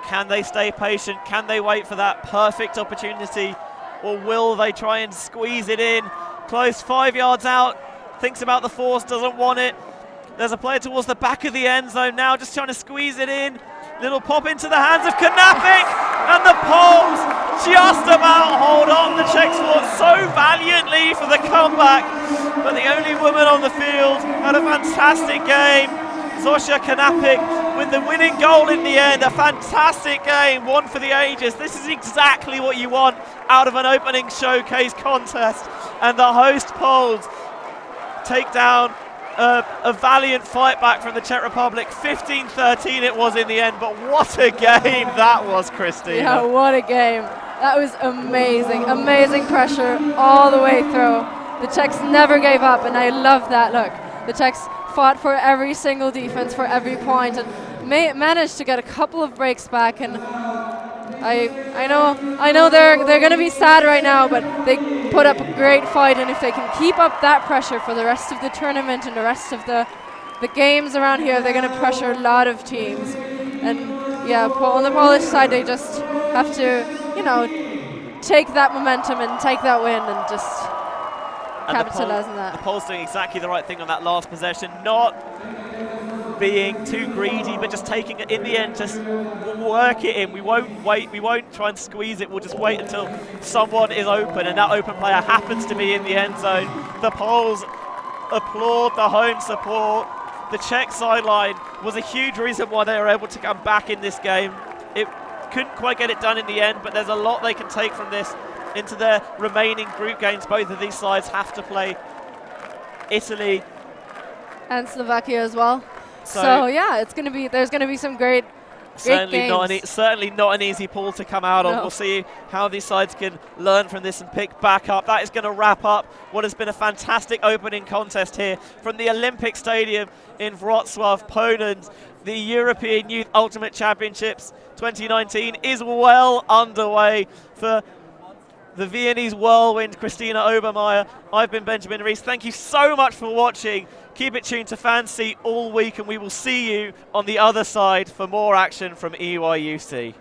Can they stay patient? Can they wait for that perfect opportunity? Or will they try and squeeze it in? Close, 5 yards out, thinks about the force, doesn't want it. There's a player towards the back of the end zone now, just trying to squeeze it in. Little pop into the hands of Knapik, and the Poles just about hold on. The Czechs fought so valiantly for the comeback, but the only woman on the field had a fantastic game. Zosia Knapik with the winning goal in the end. A fantastic game, one for the ages. This is exactly what you want out of an opening showcase contest. And the host Poles take down a valiant fight back from the Czech Republic. 15-13 it was in the end, but what a game that was, Christina. Yeah, what a game. That was amazing. Amazing pressure all the way through. The Czechs never gave up, and I love that. Look, the Czechs fought for every single defense, for every point, and managed to get a couple of breaks back. And I know they're going to be sad right now, but they put up a great fight, and if they can keep up that pressure for the rest of the tournament and the rest of the games around here, they're going to pressure a lot of teams. And yeah, on the Polish side, they just have to, take that momentum and take that win and just capitalize on that. The Poles doing exactly the right thing on that last possession, not being too greedy, but just taking it in the end, just work it in. We won't wait, we won't try and squeeze it, we'll just wait until someone is open, and that open player happens to be in the end zone. The Poles applaud the home support. The Czech sideline was a huge reason why they were able to come back in this game. It couldn't quite get it done in the end, but there's a lot they can take from this into their remaining group games. Both of these sides have to play Italy and Slovakia as well. So yeah, there's gonna be some great games. Certainly not an easy pool to come out on. No. We'll see how these sides can learn from this and pick back up. That is going to wrap up what has been a fantastic opening contest here from the Olympic Stadium in Wrocław, Poland. The European Youth Ultimate Championships 2019 is well underway for the Viennese whirlwind, Christina Obermeier. I've been Benjamin Rees. Thank you so much for watching. Keep it tuned to Fanseat all week, and we will see you on the other side for more action from EYUC.